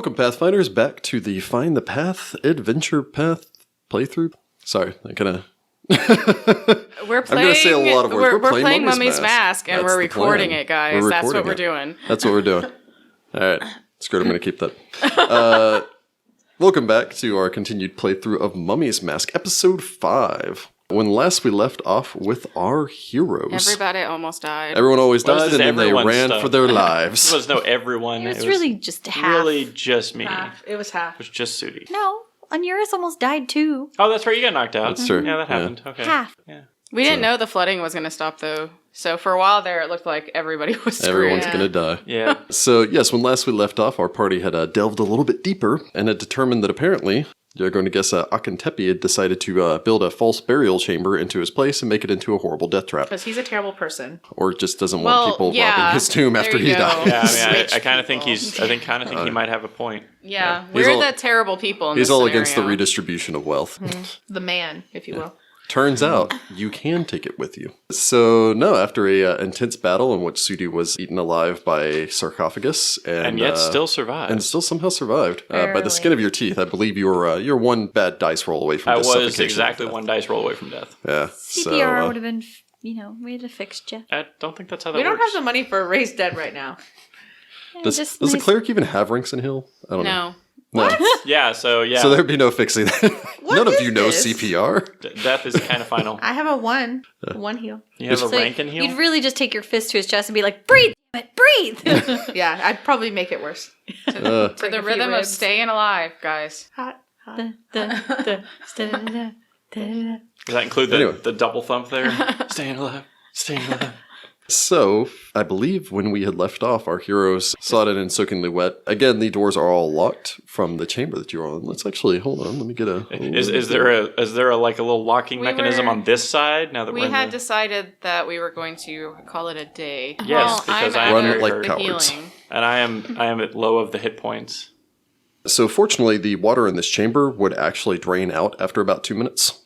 Welcome, Pathfinders, back to the Find the Path Adventure Path playthrough. Sorry, I kind of... We're playing, I'm going to say a lot of words. We're playing Mummy's Mask, and we're recording it, guys. That's what we're doing. That's what we're doing. All right. Screw it, I'm going to keep that. Welcome back to our continued playthrough of Mummy's Mask, Episode 5. When last we left off with our heroes. Everybody almost died. Everyone always died, and then they ran for their lives. There was no everyone. It was really just half. Really just me. Half. It was half. It was just Sudi. No, Onuris almost died too. Oh, that's right. You got knocked out. That's true. Yeah, that happened. Okay. Half. Yeah. We didn't know the flooding was going to stop, though. So for a while there, it looked like everybody was screwed. Everyone's going to die. Yeah. So, yes, when last we left off, our party had delved a little bit deeper and had determined that apparently, you're going to guess, Akhentepi had decided to build a false burial chamber into his place and make it into a horrible death trap. Because he's a terrible person. Or just doesn't want people robbing his tomb after he dies. Yeah, I mean, I kind of think he might have a point. Yeah, we're the terrible people in this He's all scenario. against the redistribution of wealth. The man, if you will. Turns out, you can take it with you. So, no, after a intense battle in which Sudi was eaten alive by a sarcophagus. And yet still survived. And still somehow survived. By the skin of your teeth. I believe you're one bad dice roll away from death. I was exactly one dice roll away from death. Yeah. CPR would have been, we had to fix Jeff. I don't think that's how that We works. don't have the money for a raised dead right now. Does the cleric even have ranks in Hill? I don't know. No. Yeah, so yeah. So there'd be no fixing that. None of you know CPR. Death is kind of final. I have a one heal. You have a rank in heal? You'd really just take your fist to his chest and be like, breathe, damn it, breathe! Yeah, I'd probably make it worse. To the rhythm of staying alive, guys. Hot. Does that include the double thump there? Staying alive. Staying alive. So, I believe when we had left off, our heroes sodden and soakingly wet. Again, the doors are all locked from the chamber that you're on. Let's actually, hold on, let me get a... Is there a little locking mechanism on this side now that we had decided that we were going to call it a day. Yes, because I'm run at like the cowards. healing. And I am at low of the hit points. So fortunately, the water in this chamber would actually drain out after about 2 minutes.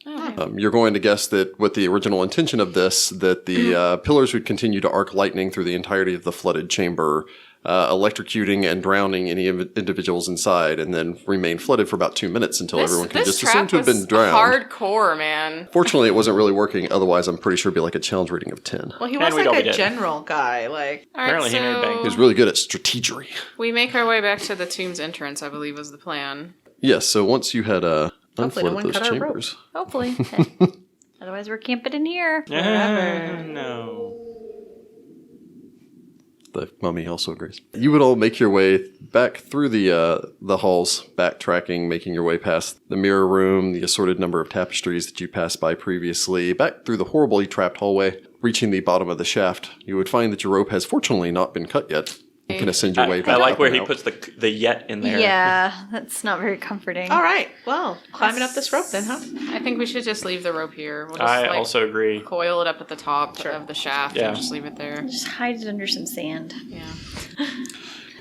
You're going to guess that with the original intention of this, that the pillars would continue to arc lightning through the entirety of the flooded chamber, electrocuting and drowning any individuals inside, and then remain flooded for about 2 minutes until everyone can just assume to have been drowned. Hardcore, man. Fortunately, it wasn't really working. Otherwise, I'm pretty sure it'd be like a challenge rating of 10. Well, he was like a general guy. Like Apparently he made bank. He was really good at strategery. We make our way back to the tomb's entrance, I believe was the plan. Yes, so once you had Hopefully no unflooded one those cut our rope. chambers. Hopefully. Otherwise, we're camping in here. No. The mummy also agrees. You would all make your way back through the halls, backtracking, making your way past the mirror room, the assorted number of tapestries that you passed by previously, back through the horribly trapped hallway, reaching the bottom of the shaft. You would find that your rope has fortunately not been cut yet. You can ascend your way back. I like where he out. puts the yet in there. Yeah, that's not very comforting. all right, well, climbing up this rope then, huh? I think we should just leave the rope here. We'll just, I also agree. coil it up at the top of the shaft and just leave it there. Just hide it under some sand. Yeah.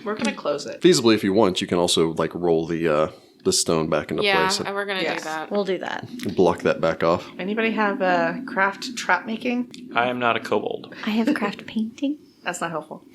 We're gonna close it. Feasibly, if you want, you can also roll the stone back into place Yeah, we're going to do that. We'll do that. and block that back off. Anybody have craft trap making? I am not a kobold. I have craft painting. That's not helpful.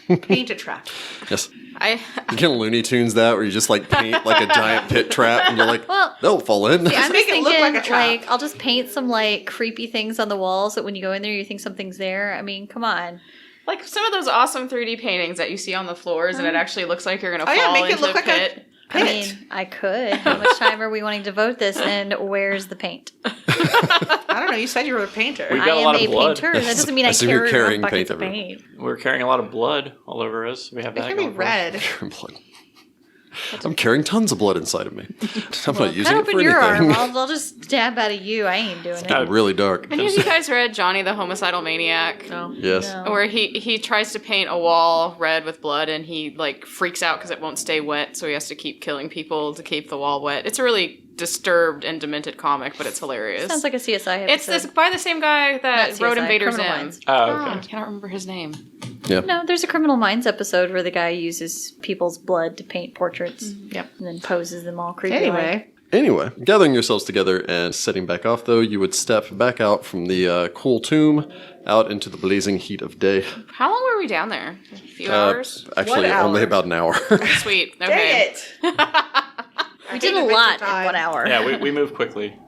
Paint a trap. Yes. I You can Looney Tunes that where you just paint like a giant pit trap and you're like, Well, they'll fall in. I'm just make it look thinking, like a trap. I'll just paint some creepy things on the walls that when you go in there, you think something's there. I mean, come on. like some of those awesome 3D paintings that you see on the floors and it actually looks like you're going to fall make it into look the like pit. I mean, I could. How much time are we wanting to devote this? And where's the paint? I don't know. You said you were a painter. We I got a am lot a of blood. painter. That doesn't mean I assume you're carry carrying buckets paint of everywhere. paint. We're carrying a lot of blood all over us. We have It that can be going for us. red. Blood. I'm carrying tons of blood inside of me. I'm not using Cut it for open your anything. arm. I'll just stab out of you. I ain't doing it. It's really dark. Any of you guys read Johnny the Homicidal Maniac? No. Yes. No. Where he tries to paint a wall red with blood and he freaks out because it won't stay wet, so he has to keep killing people to keep the wall wet. It's a really disturbed and demented comic, but it's hilarious. Sounds like a CSI episode. It's this by the same guy that Not wrote CSI, Invader Criminal Zim. Minds. Oh, I okay. cannot remember his name. Yeah. No, there's a Criminal Minds episode where the guy uses people's blood to paint portraits. Yep. And then poses them all creepy. Anyway, Anyway, gathering yourselves together and setting back off, though, you would step back out from the cool tomb out into the blazing heat of day. How long were we down there? A few hours? Actually, One hour. only about an hour. Sweet. Okay. Dang it! We did a lot in 1 hour. Yeah, we move quickly.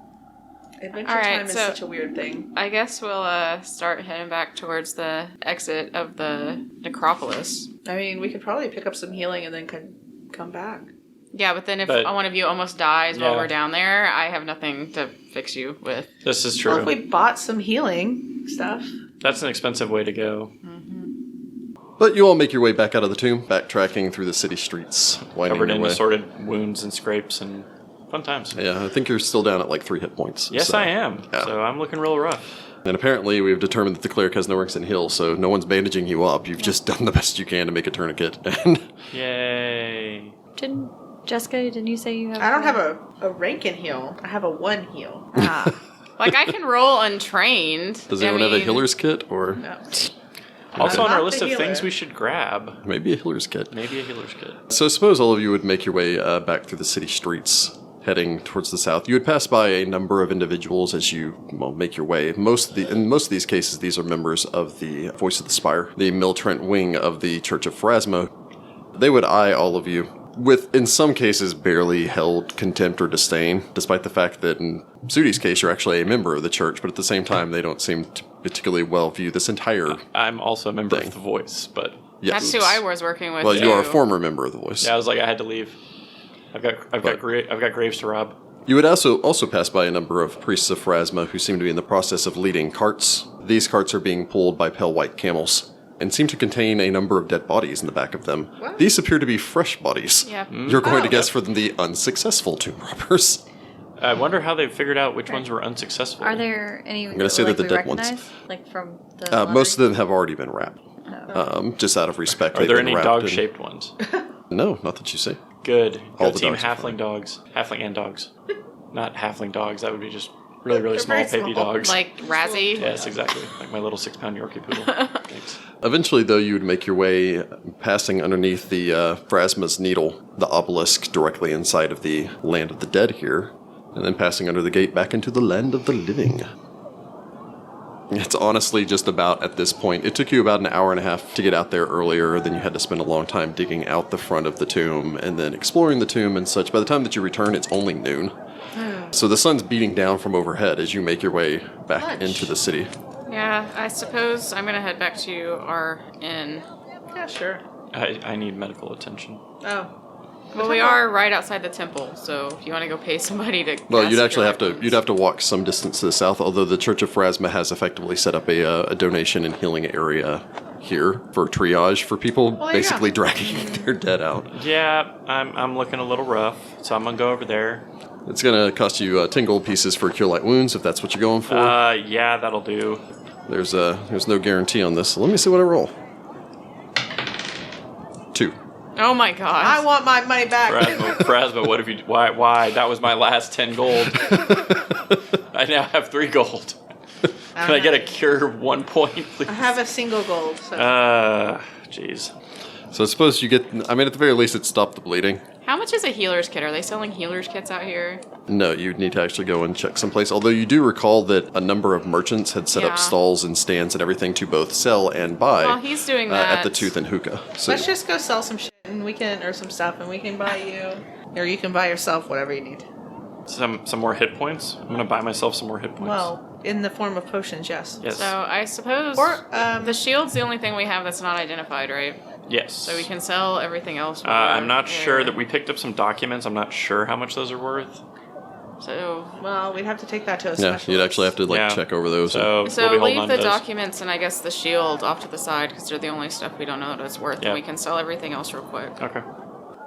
Adventure All right, time is so- such a weird thing. I guess we'll start heading back towards the exit of the necropolis. I mean, we could probably pick up some healing and then come back. Yeah, but then if But- one of you almost dies while Yeah. we're down there, I have nothing to fix you with. This is Well, true. if we bought some healing stuff. That's an expensive way to go. But you all make your way back out of the tomb, backtracking through the city streets, winding Covered your in way. assorted wounds and scrapes and fun times. Yeah, I think you're still down at like 3 hit points. Yes, so- I am. yeah. So I'm looking real rough. And apparently we've determined that the cleric has no ranks in heal, so no one's bandaging you up. You've just done the best you can to make a tourniquet. And Yay. Didn't you say you have? I don't have a rank in heal. I have a 1 heal. Like, I can roll untrained. does anyone have a healer's kit? Or No. Also I'm on our not list the of things healer. we should grab, maybe a healer's kit. maybe a healer's kit. So I suppose all of you would make your way back through the city streets, heading towards the south. You would pass by a number of individuals as you make your way. In most of these cases, these are members of the Voice of the Spire, the Miltrent wing of the Church of Pharasma. They would eye all of you with, in some cases, barely held contempt or disdain, despite the fact that in Sudi's case, you're actually a member of the church, but at the same time, they don't seem to particularly well view this entire... I'm also a member Thing. of The Voice, but That's who I was working with. Well, you are a too. former member of the Voice. yeah, I was like, I had to leave. I've got graves to rob. You would also pass by a number of priests of Pharasma who seem to be in the process of leading carts. These carts are being pulled by pale white camels and seem to contain a number of dead bodies in the back of them. What? These appear to be fresh bodies. Yeah. You're going to Oh. guess for them the unsuccessful tomb robbers. I wonder how they figured out which ones were unsuccessful. Are there any? gonna say that the we dead ones- recognize? Like from the. Most of them have already been wrapped. Just out of respect. Are they've there been any wrapped dog-shaped ones? No, not that you see. Good. All Go the team dogs are halfling fine. dogs. Halfling and dogs. Not halfling dogs. That would be just really, really They're small, very baby small. dogs. Like Razzie. Yes, exactly. Like my little 6-pound Yorkie poodle. Thanks. Eventually, though, you would make your way passing underneath the Pharasma's Needle, the obelisk directly inside of the Land of the Dead here, and then passing under the gate back into the Land of the Living. It's honestly just about at this point. It took you about an hour and a half to get out there earlier, then you had to spend a long time digging out the front of the tomb and then exploring the tomb and such. By the time that you return, it's only noon. So the sun's beating down from overhead as you make your way back Lunch. into the city. Yeah, I suppose I'm going to head back to our inn. Yeah, sure. I need medical attention. Oh. Well, we are right outside the temple, so if you want to go pay somebody to... Well, cast you'd actually have your to you'd have to walk some distance to the south. Although the Church of Pharasma has effectively set up a donation and healing area here for triage for people Well, basically yeah. dragging their dead out. Yeah, I'm looking a little rough, so I'm gonna go over there. It's going to cost you 10 gold pieces for cure light wounds if that's what you're going for. Yeah, that'll do. There's no guarantee on this. So let me see what I roll. 2. Oh my god. I want my money back. Pharasma, what have you? Why? That was my last 10 gold. I now have 3 gold. Can I get a cure 1 point, please? I have a single gold. So. Jeez. So I suppose you get. I mean, at the very least, it stopped the bleeding. How much is a healer's kit? Are they selling healer's kits out here? No, you'd need to actually go and check someplace. Although you do recall that a number of merchants had set Yeah. up stalls and stands and everything to both sell and buy Well, he's doing that. at the Tooth and Hookah. So Let's just go sell some shit and we can, or some stuff, and we can buy you, or you can buy yourself whatever you need. Some more hit points. I'm gonna buy myself some more hit points. Well, in the form of potions, yes. yes. So I suppose Or the shield's the only thing we have that's not identified, right? yes. So we can sell everything else. I'm not sure that we picked up some documents. I'm not sure how much those are worth. So Well, we'd have to take that to a yeah, specialist. you'd actually have to Yeah. check over those. So, So we'll be holding leave on the to those. documents and I guess the shield off to the side because they're the only stuff we don't know that it's worth. Yeah. And we can sell everything else real quick. Okay.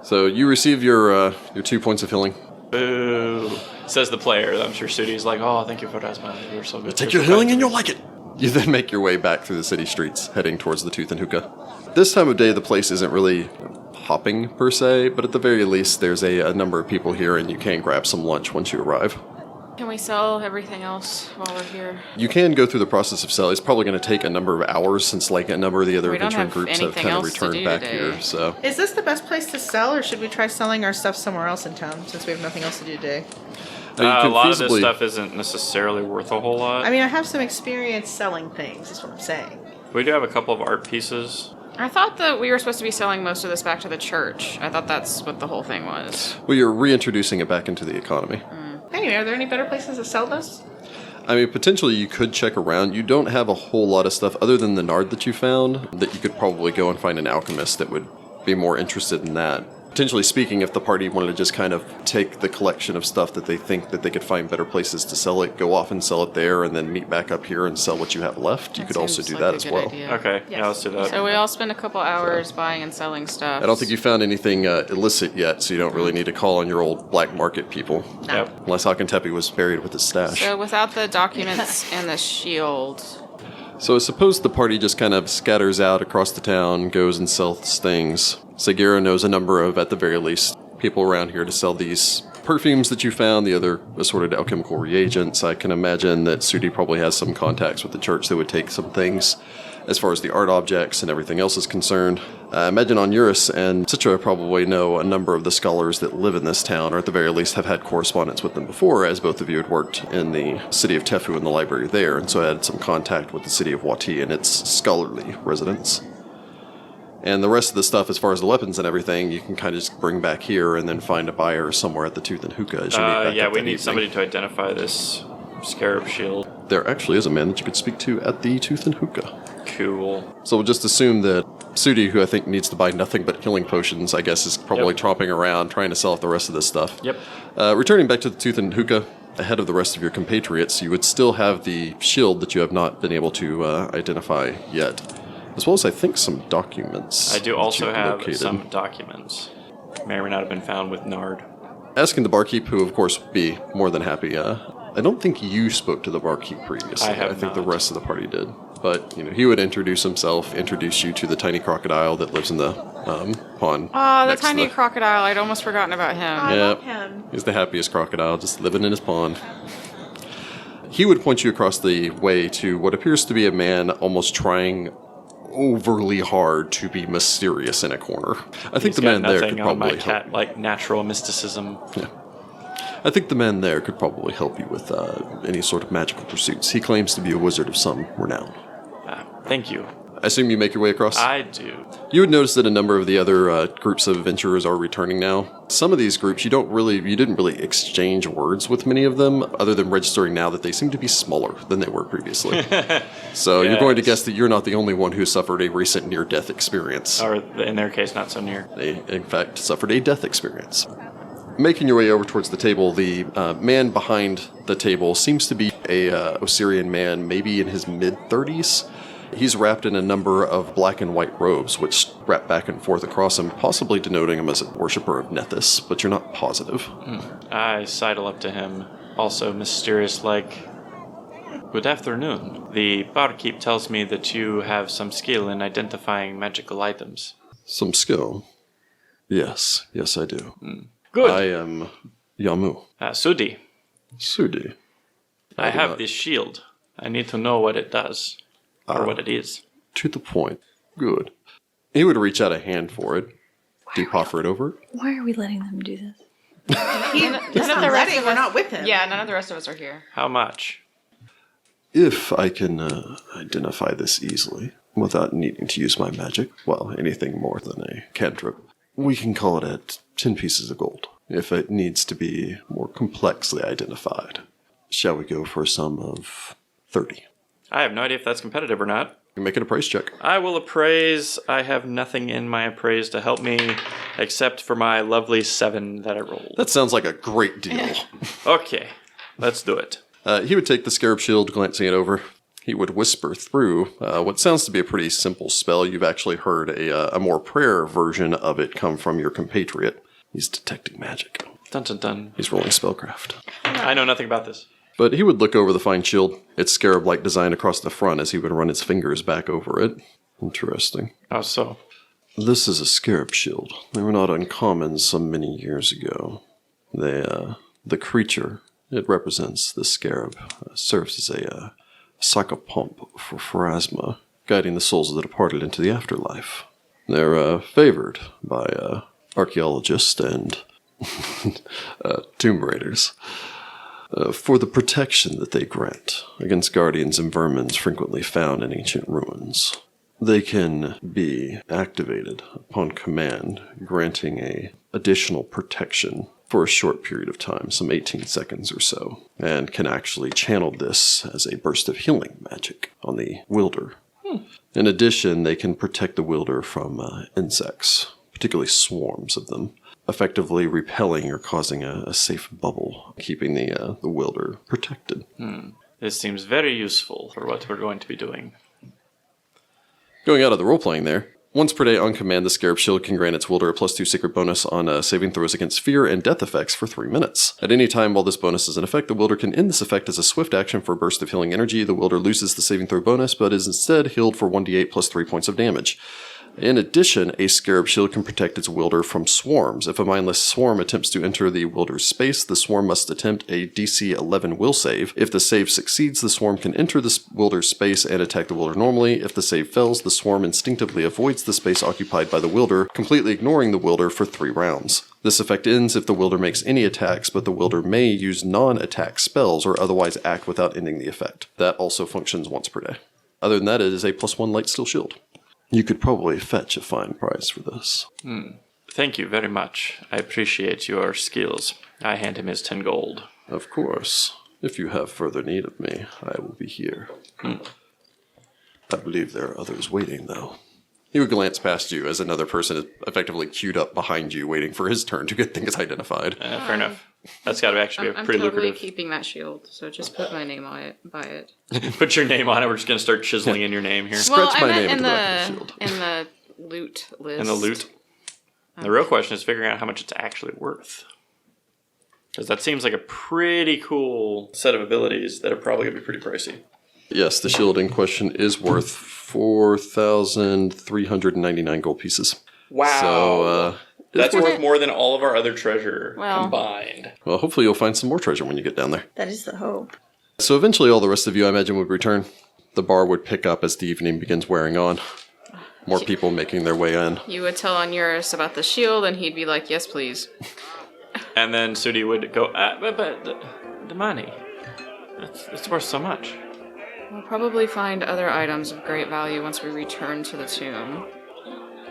So you receive your 2 points of healing. Boo. Says the player. I'm sure Sudi's like, oh, thank you for Pharasma. You're so good. Take You're your so healing kind and to you'll me." like it. You then make your way back through the city streets, heading towards the Tooth and Hookah. This time of day, the place isn't really hopping per se, but at the very least, there's a number of people here, and you can grab some lunch once you arrive. Can we sell everything else while we're here? You can go through the process of selling. It's probably going to take a number of hours since like a number of the other We don't adventuring have groups have anything kind of else to returned do back today. here. So Is this the best place to sell, or should we try selling our stuff somewhere else in town since we have nothing else to do today? Now, you A could lot of this feasibly- stuff isn't necessarily worth a whole lot. I mean, I have some experience selling things, is what I'm saying. We do have a couple of art pieces. I thought that we were supposed to be selling most of this back to the church. I thought that's what the whole thing was. Well, you're reintroducing it back into the economy. Anyway, are there any better places to sell this? I mean, potentially you could check around. You don't have a whole lot of stuff other than the nard that you found that you could probably go and find an alchemist that would be more interested in that. Potentially speaking, if the party wanted to just kind of take the collection of stuff that they think that they could find better places to sell it, go off and sell it there, and then meet back up here and sell what you have left, you could also seems do like that a as good well. idea. Okay, Yes. yeah, let's do that. So we all spend a couple hours buying and selling stuff. I don't think you found anything illicit yet, so you don't really need to call on your old black market people. Yep. Unless Akhentepi was buried with his stash. So without the documents and the shield, So I suppose the party just kind of scatters out across the town, goes and sells things. Sagira knows a number of, at the very least, people around here to sell these perfumes that you found, the other assorted alchemical reagents. I can imagine that Sudi probably has some contacts with the church that would take some things as far as the art objects and everything else is concerned. I imagine Onuris and Sitra probably know a number of the scholars that live in this town, or at the very least have had correspondence with them before, as both of you had worked in the city of Tefu in the library there, and so I had some contact with the city of Wati and its scholarly residents. And the rest of the stuff, as far as the weapons and everything, you can kind of just bring back here and then find a buyer somewhere at the Tooth and Hookah as you meet back Yeah, up we that need evening. somebody to identify this scarab shield. There actually is a man that you could speak to at the Tooth and Hookah. Cool. So we'll just assume that Sudi, who I think needs to buy nothing but healing potions, I guess is probably Yep. tromping around trying to sell off the rest of this stuff. Yep. Returning back to the Tooth and Hookah, ahead of the rest of your compatriots, you would still have the shield that you have not been able to identify yet, as well as I think some documents. I do that also you've have located. some documents. May or may not have been found with Nard. Asking the barkeep, who of course would be more than happy. I don't think you spoke to the barkeep previously. I have think the not. rest of the party did. But he would introduce himself, introduce you to the tiny crocodile that lives in the pond. oh, the next to tiny crocodile! I'd almost forgotten about him. I Yeah, love him. he's the happiest crocodile, just living in his pond. He would point you across the way to what appears to be a man almost trying overly hard to be mysterious in a corner. I think He's the got man there nothing could on my probably help. cat-like natural mysticism. I think the man there could probably help you with any sort of magical pursuits. He claims to be a wizard of some renown. Thank you. I assume you make your way across? I do. You would notice that a number of the other groups of adventurers are returning now. Some of these groups, you didn't really exchange words with many of them, other than registering now that they seem to be smaller than they were previously. So you're going to Yes. guess that you're not the only one who suffered a recent near-death experience. Or in their case, not so near. They, in fact, suffered a death experience. Making your way over towards the table, the man behind the table seems to be a Osirian man, maybe in his mid-30s. He's wrapped in a number of black and white robes, which wrap back and forth across him, possibly denoting him as a worshipper of Nethys, but you're not positive. I sidle up to him, also mysterious-like. Good afternoon. The barkeep tells me that you have some skill in identifying magical items. Some skill. Yes, I do. Good. I am Yamu. Sudi, Sudi. I do have not- this shield. I need to know what it does. Or what it is. To the point. Good. He would reach out a hand for it. Do you offer it over? Why are we letting them do this? None of the rest Ready, of we're us. not with him. Yeah, none of the rest of us are here. How much? If I can identify this easily, without needing to use my magic, well, anything more than a cantrip, we can call it at 10 pieces of gold. If it needs to be more complexly identified, shall we go for a sum of 30? I have no idea if that's competitive or not. You make it a price check. I will appraise. I have nothing in my appraise to help me except for my lovely 7 that I rolled. That sounds like a great deal. Okay, let's do it. He would take the scarab shield, glancing it over. He would whisper through what sounds to be a pretty simple spell. You've actually heard a more prayer version of it come from your compatriot. He's detecting magic. Dun dun dun. He's rolling spellcraft. I know nothing about this. But he would look over the fine shield, its scarab-like design across the front as he would run his fingers back over it. Interesting. How so? This is a scarab shield. They were not uncommon some many years ago. The creature It represents the scarab. Serves as a psychopomp for Pharasma, guiding the souls of the departed into the afterlife. They're favored by archaeologists and tomb raiders for the protection that they grant against guardians and vermins frequently found in ancient ruins. They can be activated upon command, granting a additional protection for a short period of time, some 18 seconds or so, and can actually channel this as a burst of healing magic on the wielder. In addition, they can protect the wielder from insects, particularly swarms of them, effectively repelling or causing a safe bubble, keeping the wielder protected. This seems very useful for what we're going to be doing. Going out of the role-playing there, once per day on command, the Scarab Shield can grant its wielder a +2 secret bonus on saving throws against fear and death effects for 3 minutes. At any time while this bonus is in effect, the wielder can end this effect as a swift action for a burst of healing energy. The wielder loses the saving throw bonus, but is instead healed for 1d8 plus 3 points of damage. In addition, a Scarab Shield can protect its wielder from swarms. If a mindless swarm attempts to enter the wielder's space, the swarm must attempt a DC 11 will save. If the save succeeds, the swarm can enter the wielder's space and attack the wielder normally. If the save fails, the swarm instinctively avoids the space occupied by the wielder, completely ignoring the wielder for 3 rounds. This effect ends if the wielder makes any attacks, but the wielder may use non-attack spells or otherwise act without ending the effect. That also functions once per day. Other than that, it is a +1 light steel shield. You could probably fetch a fine price for this. Thank you very much. I appreciate your skills. I hand him his 10 gold. Of course. If you have further need of me, I will be here. I believe there are others waiting, though. He would glance past you as another person is effectively queued up behind you, waiting for his turn to get things identified. Fair enough. That's got to actually be I'm pretty totally lucrative. keeping that shield, so just put my name on it, by it. Put your name on it. We're just going to start chiseling in your name here. Scratch my I name meant into the back of the shield. in the loot list. And the loot. The real question is figuring out how much it's actually worth. Because that seems like a pretty cool set of abilities that are probably going to be pretty pricey. Yes, the shield in question is worth 4,399 gold pieces. Wow. So, that's worth more than all of our other treasure Well. combined. well, hopefully you'll find some more treasure when you get down there. That is the hope. So eventually all the rest of you, I imagine, would return. The bar would pick up as the evening begins wearing on. More people making their way in. You would tell Onuris about the shield, and he'd be like, yes, please. And then Sudi would go, but the money. It's worth so much. We'll probably find other items of great value once we return to the tomb.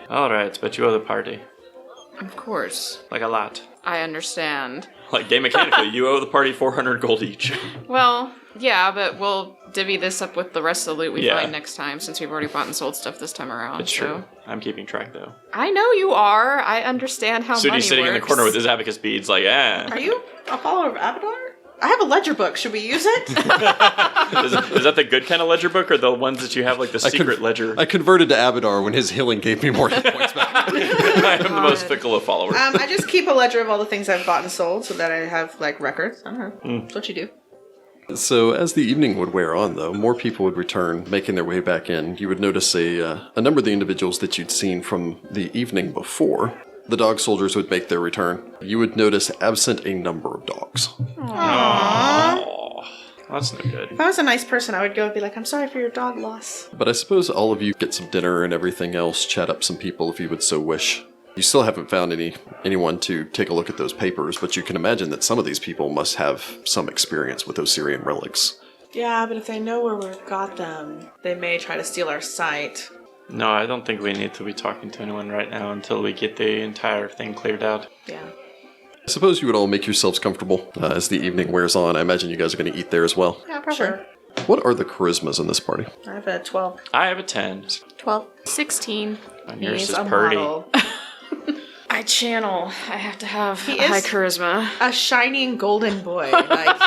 Alright, but you owe the party. Of course. Like a lot. I understand. Like, game mechanically, you owe the party 400 gold each. Well, yeah, but we'll divvy this up with the rest of the loot we Yeah. find next time, since we've already bought and sold stuff this time around. It's so. true. I'm keeping track, though. I know you are. I understand how money Sudi's sitting in the works. corner with his abacus beads, like, Are you a follower of Abadar? I have a ledger book. Should we use it? Is that the good kind of ledger book, or the ones that you have, like, the secret ledger? I converted to Abadar when his healing gave me more hit points back. I am the most fickle of followers. I just keep a ledger of all the things I've bought and sold so that I have, like, records. I don't know. That's what you do. So as the evening would wear on, though, more people would return, making their way back in. You would notice a number of the individuals that you'd seen from the evening before. The dog soldiers would make their return. You would notice absent a number of dogs. Oh, that's no good. If I was a nice person, I would go and be like, I'm sorry for your dog loss. But I suppose all of you get some dinner and everything else, chat up some people if you would so wish. You still haven't found anyone to take a look at those papers, but you can imagine that some of these people must have some experience with Osirian relics. Yeah, but if they know where we got them, they may try to steal our site. No, I don't think we need to be talking to anyone right now until we get the entire thing cleared out. Yeah. I suppose you would all make yourselves comfortable as the evening wears on. I imagine you guys are going to eat there as well. Yeah, probably. Sure. What are the charismas in this party? I have a 12. I have a 10. 12. 16. And yours He's is a purdy. model. I channel. I have to have He high is- charisma. A shining golden boy. Like,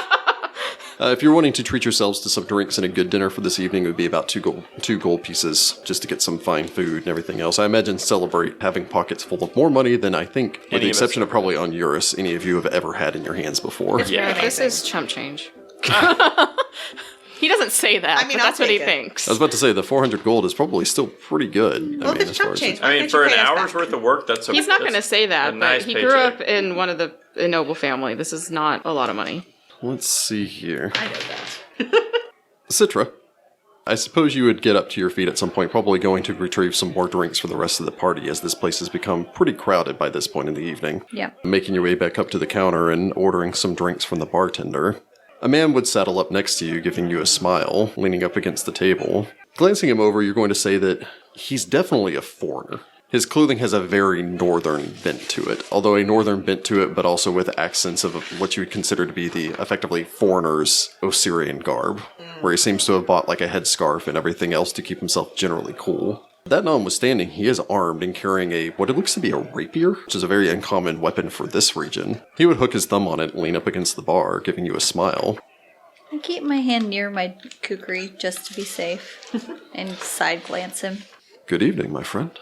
If you're wanting to treat yourselves to some drinks and a good dinner for this evening, it would be about two gold pieces just to get some fine food and everything else. I imagine celebrate having pockets full of more money than I think, with the exception of probably Onuris, any of you have ever had in your hands before. Yeah. This is chump change. He doesn't say that, I mean, but that's I'll what he take it. thinks. I was about to say the 400 gold is probably still pretty good. well, if it's as far chump as change. I mean, for an hour's worth of work, that's He's not going to say that, but nice he grew paycheck. up in a noble family. This is not a lot of money. let's see here. I know that. Sitra, I suppose you would get up to your feet at some point, probably going to retrieve some more drinks for the rest of the party, as this place has become pretty crowded by this point in the evening. Yeah. Making your way back up to the counter and ordering some drinks from the bartender. A man would saddle up next to you, giving you a smile, leaning up against the table. Glancing him over, you're going to say that he's definitely a foreigner. His clothing has a very northern bent to it, although a northern bent to it, but also with accents of what you would consider to be the effectively foreigner's Osirian garb, where he seems to have bought like a headscarf and everything else to keep himself generally cool. That notwithstanding, he is armed and carrying what it looks to be a rapier, which is a very uncommon weapon for this region. He would hook his thumb on it and lean up against the bar, giving you a smile. I keep my hand near my kukri just to be safe, and side glance him. Good evening, my friend.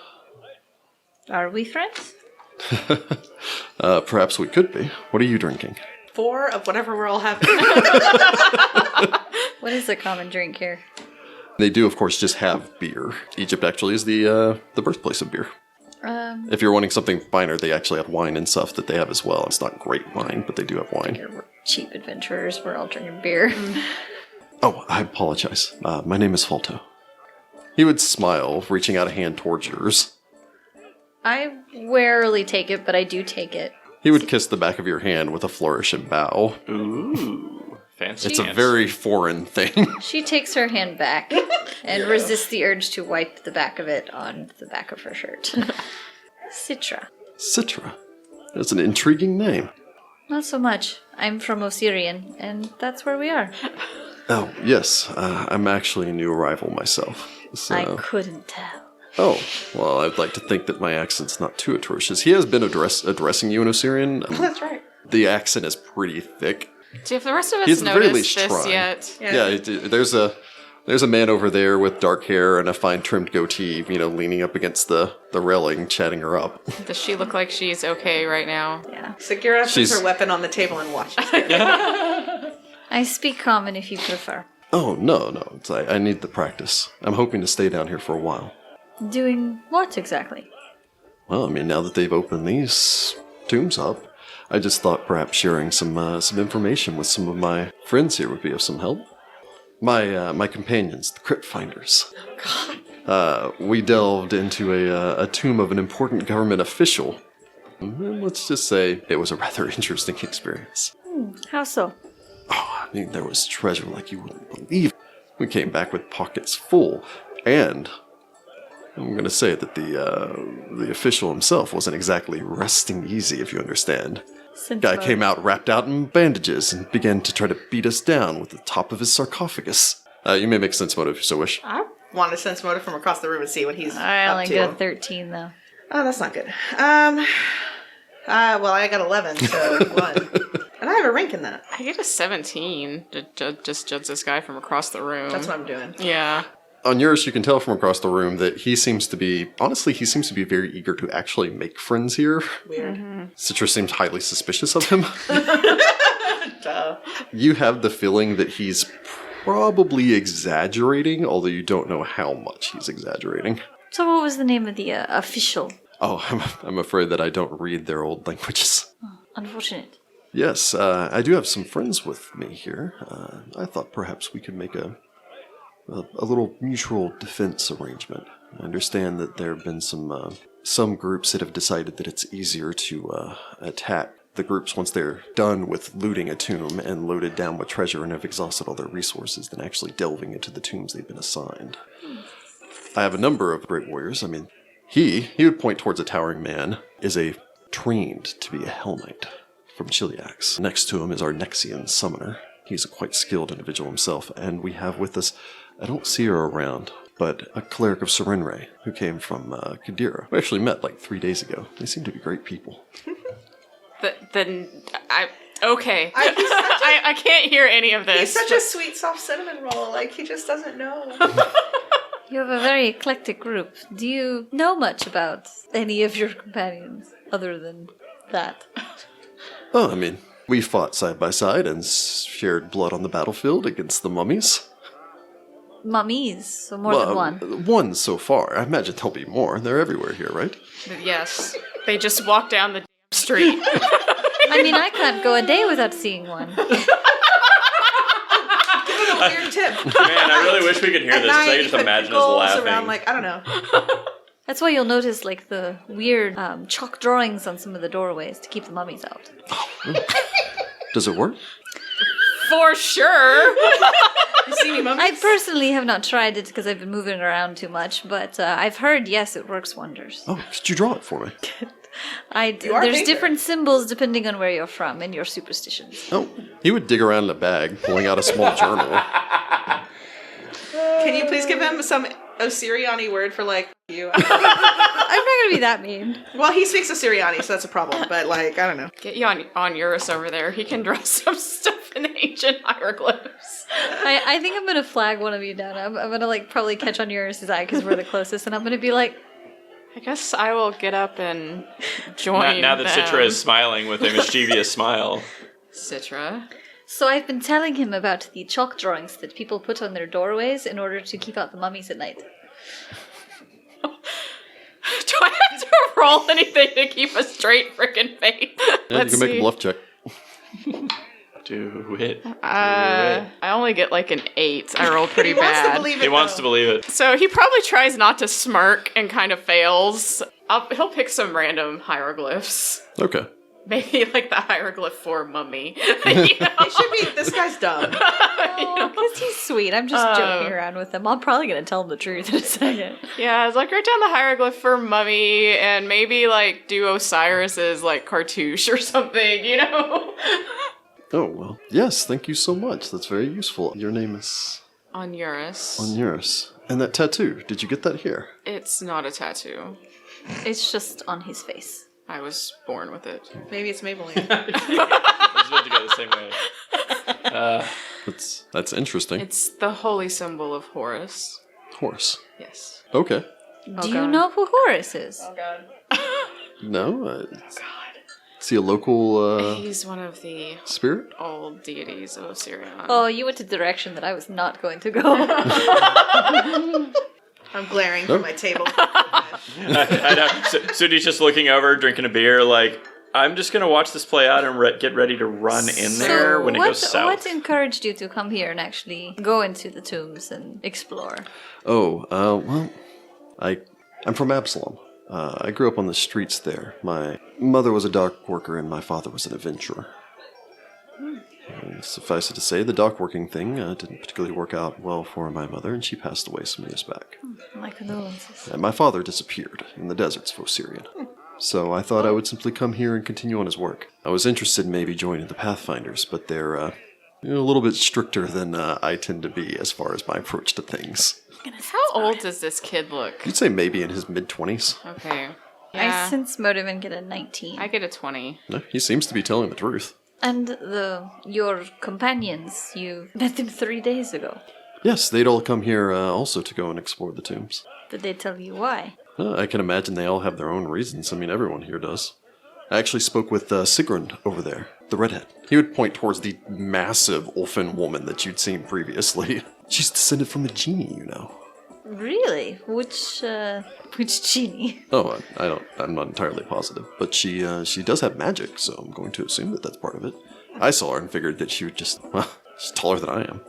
Are we friends? Perhaps we could be. What are you drinking? 4 of whatever we're all having. What is the common drink here? They do, of course, just have beer. Egypt actually is the birthplace of beer. If you're wanting something finer, they actually have wine and stuff that they have as well. It's not great wine, but they do have wine. We're cheap adventurers. We're all drinking beer. Oh, I apologize. My name is Falto. He would smile, reaching out a hand towards yours. I rarely take it, but I do take it. He would kiss the back of your hand with a flourish and bow. Ooh, fancy. It's a very foreign thing. She takes her hand back and resists the urge to wipe the back of it on the back of her shirt. Sitra. Sitra. That's an intriguing name. Not so much. I'm from Osirian, and that's where we are. Oh, yes. I'm actually a new arrival myself. So. I couldn't tell. Oh, well, I'd like to think that my accent's not too atrocious. He has been addressing you in Osirian. That's right. The accent is pretty thick. See, if the rest of He's us at the very noticed least this trying. yet. Yeah, there's a man over there with dark hair and a fine trimmed goatee, leaning up against the railing, chatting her up. Does she look like she's okay right now? Yeah. Sagira puts She's- her weapon on the table and watches. I speak common if you prefer. Oh, no. I need the practice. I'm hoping to stay down here for a while. Doing what exactly? Well, now that they've opened these tombs up, I just thought perhaps sharing some information with some of my friends here would be of some help. My companions, the Crypt Finders. We delved into a tomb of an important government official. And let's just say it was a rather interesting experience. How so? Oh, there was treasure like you wouldn't believe. We came back with pockets full, and I'm going to say that the official himself wasn't exactly resting easy, if you understand. Guy came out wrapped out in bandages and began to try to beat us down with the top of his sarcophagus. You may make sense motive if you so wish. I want to sense motive from across the room and see what he's I up only to. got a 13, though. Oh, that's not good. Well, I got 11, so 1. And I have a rank in that. I get a 17 to just judge this guy from across the room. That's what I'm doing. Yeah. On yours, you can tell from across the room that he seems to be very eager to actually make friends here. Weird. Citra seems highly suspicious of him. Duh. You have the feeling that he's probably exaggerating, although you don't know how much he's exaggerating. So what was the name of the official? Oh, I'm afraid that I don't read their old languages. Unfortunate. Yes, I do have some friends with me here. I thought perhaps we could make a little mutual defense arrangement. I understand that there have been some groups that have decided that it's easier to attack the groups once they're done with looting a tomb and loaded down with treasure and have exhausted all their resources than actually delving into the tombs they've been assigned. I have a number of great warriors. He would point towards a towering man, is trained to be a Hell Knight from Chiliax. Next to him is our Nexian summoner. He's a quite skilled individual himself, and we have with us, I don't see her around, but a Cleric of Serenre who came from Kadira. We actually met like 3 days ago. They seem to be great people. Okay. I can't hear any of this. He's such a sweet, soft cinnamon roll. Like, he just doesn't know. You have a very eclectic group. Do you know much about any of your companions other than that? Oh, we fought side by side and shared blood on the battlefield against the mummies. Mummies, so more than one. One so far. I imagine there'll be more. They're everywhere here, right? Yes. They just walk down the damn street. I can't go a day without seeing one. weird tip. Man, I really wish we could hear At this because I night, can you just put imagine us pickles laughing. around, like, I don't know. That's why you'll notice like the weird chalk drawings on some of the doorways to keep the mummies out. Does it work? For sure. You see me, mummies? I personally have not tried it because I've been moving around too much, but I've heard, yes, it works wonders. Oh, could you draw it for me? are There's paper. different symbols depending on where you're from and your superstitions. Oh, he would dig around in a bag, pulling out a small journal. Can you please give him some Osiriani word for, like, you? I'm not going to be that mean. Well, he speaks Osiriani, so that's a problem. But, like, I don't know. Get you on Onuris over there. He can draw some stuff in ancient hieroglyphs. I think I'm going to flag one of you down. I'm going to like probably catch on yours' eye because we're the closest, and I'm going to be like, I guess I will get up and join Now that them. Sitra is smiling with a mischievous smile. Citra. so I've been telling him about the chalk drawings that people put on their doorways in order to keep out the mummies at night. Do I have to roll anything to keep a straight frickin' face? Yeah, you can make a bluff check. Do it. I only get like an 8. I roll pretty He wants to bad. believe it, He wants though. to believe it. So he probably tries not to smirk and kind of fails. He'll pick some random hieroglyphs. Okay. Maybe like the hieroglyph for mummy. You know? It should be, this guy's dumb. Because he's sweet. I'm just joking around with him. I'm probably going to tell him the truth in a second. Yeah, it's like write down the hieroglyph for mummy and maybe like do Osiris's like cartouche or something, you know? Oh, well. Yes, thank you so much. That's very useful. Your name is Onuris. Onuris. And that tattoo, did you get that here? It's not a tattoo. It's just on his face. I was born with it. Maybe it's Maybelline. It's meant to go the same way. That's interesting. It's the holy symbol of Horus. Horse. Yes. Okay. Do you know who Horus is? God. No? Is he a local He's one of the spirit? old deities of Osirian. Oh, you went a direction that I was not going to go. I'm glaring from my table. I know. Sudi's just looking over, drinking a beer, like, I'm just going to watch this play out and get ready to run in there when it goes south. What encouraged you to come here and actually go into the tombs and explore? Oh, well, I'm from Absalom. I grew up on the streets there. My mother was a dock worker and my father was an adventurer. And suffice it to say, the dock working thing didn't particularly work out well for my mother, and she passed away some years back. My condolences. And my father disappeared in the deserts of Osirian. So I thought I would simply come here and continue on his work. I was interested in maybe joining the Pathfinders, but they're a little bit stricter than I tend to be as far as my approach to things. How old does this kid look? You'd say maybe in his mid-20s. Okay. I Yeah. sense motive and get a 19. I get a 20. No, he seems to be telling the truth. And your companions, you met them 3 days ago. Yes, they'd all come here also to go and explore the tombs. Did they tell you why? I can imagine they all have their own reasons. I mean, everyone here does. I actually spoke with Sigrun over there, the redhead. He would point towards the massive Ulfin woman that you'd seen previously. She's descended from a genie, you know. Really? Which genie? Oh, I'm not entirely positive, but she does have magic, so I'm going to assume that that's part of it. I saw her and figured that she would she's taller than I am.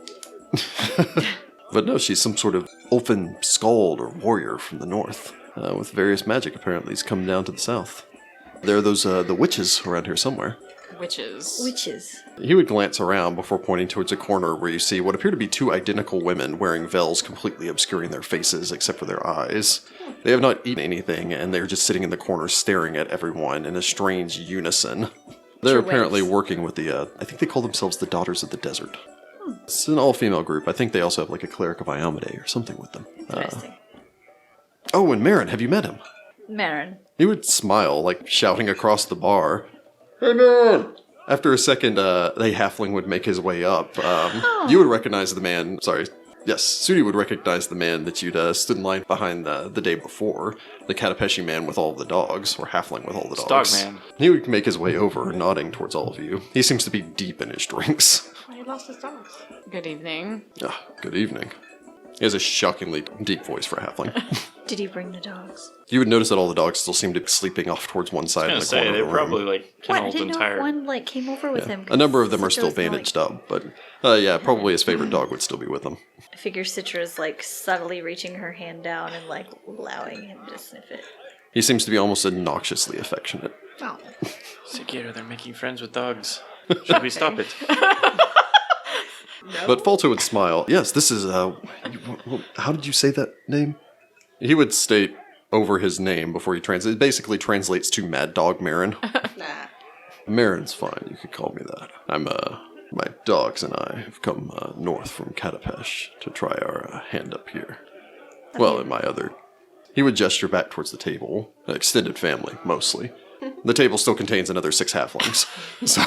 But no, she's some sort of Ulfin skald or warrior from the north, with various magic apparently. He's come down to the south. There are those the witches around here somewhere. Witches. Witches. He would glance around before pointing towards a corner where you see what appear to be two identical women wearing veils completely obscuring their faces except for their eyes. They have not eaten anything, and they're just sitting in the corner staring at everyone in a strange unison. They're apparently working with the, I think they call themselves the Daughters of the Desert. It's an all-female group. I think they also have like a Cleric of Horus or something with them. Interesting. Oh, and Marin, have you met him? Marin. He would smile, like shouting across the bar. Hey, man! After a second, the halfling would make his way up. You would recognize the man. Sorry. Yes, Sudi would recognize the man that you'd stood in line behind the day before. The Katapeshi man with all of the dogs, or halfling with all the dogs. Dog man. He would make his way over, nodding towards all of you. He seems to be deep in his drinks. He lost his dogs. Good evening. Good evening. He has a shockingly deep voice for a halfling. Did he bring the dogs? You would notice that all the dogs still seem to be sleeping off towards one side in the corner of the they're room. probably like What? I kennelled didn't and know if tired. one came over with him. A number of them are Citra still was gonna, bandaged up, but probably his favorite dog would still be with him. I figure Citra's subtly reaching her hand down and allowing him to sniff it. He seems to be almost obnoxiously affectionate. Oh. Sagira, they're making friends with dogs. Should we stop it? But Falto would smile. Yes, this is, how did you say that name? He would state over his name before he translates. It basically translates to Mad Dog Marin. Nah. Marin's fine, you could call me that. My dogs and I have come north from Katapesh to try our hand up here. Well, and my other... He would gesture back towards the table. Extended family, mostly. The table still contains another 6 halflings. So...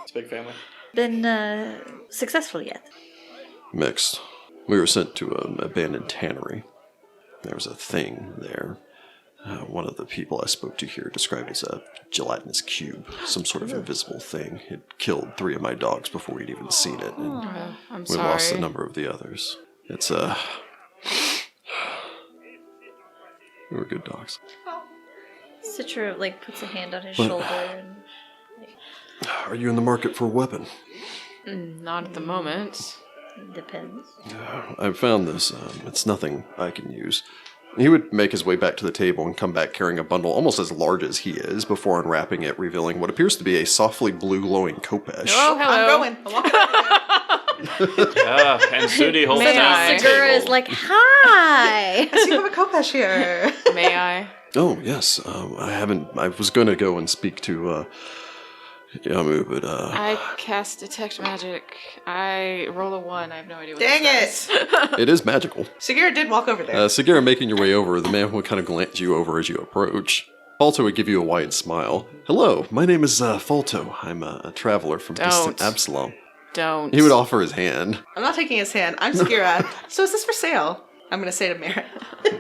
It's a big family. Been successful yet? Mixed. We were sent to an abandoned tannery. There was a thing there. One of the people I spoke to here described it as a gelatinous cube, some sort of invisible thing. It killed 3 of my dogs before we'd even seen it, and I'm we sorry. lost a number of the others. It's we were good dogs. Citra puts a hand on his shoulder and Are you in the market for a weapon? Not at the moment. depends. I found this. It's nothing I can use. He would make his way back to the table and come back carrying a bundle almost as large as he is before unwrapping it, revealing what appears to be a softly blue glowing khopesh. Oh, hello. I'm going. I'm walking over And Sudi holds May down I? the Sagira is table. like, hi! there. So you have a Khopesh here. May I? Oh, yes. I was going to go and speak to Yamu, but I cast Detect Magic. I roll a 1. I have no idea what Dang this it. does. it is magical. Sagira did walk over there. Sagira, making your way over, the man would kind of glance you over as you approach. Falto would give you a wide smile. Hello, my name is Falto. I'm a traveler from distant Don't. Absalom. Don't. He would offer his hand. I'm not taking his hand. I'm Sagira. So is this for sale? I'm going to say to Merritt.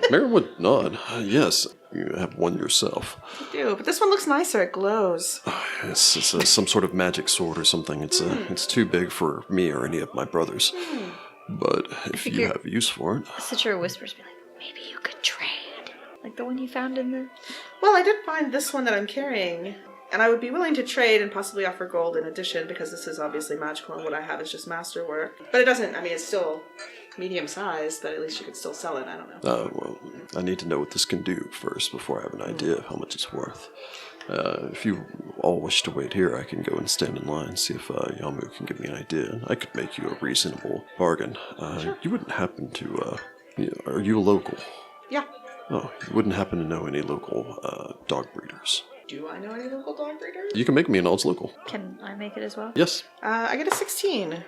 Merrin would nod. Yes, you have one yourself. I do, but this one looks nicer. It glows. It's some sort of magic sword or something. It's too big for me or any of my brothers. But if you figure- have use for it. Citra whispers, be like, maybe you could trade. Like the one you found in the... Well, I did find this one that I'm carrying, and I would be willing to trade and possibly offer gold in addition, because this is obviously magical and what I have is just masterwork. But it doesn't, it's still medium sized, but at least you could still sell it. I don't know. Well, I need to know what this can do first before I have an idea of how much it's worth. If you all wish to wait here, I can go and stand in line, see if Yamu can give me an idea. I could make you a reasonable bargain. Sure. You wouldn't happen to, are you a local? Yeah. Oh, you wouldn't happen to know any local dog breeders? Do I know any local dog breeders? You can make me a knowledge local. Can I make it as well? Yes. I get a 16.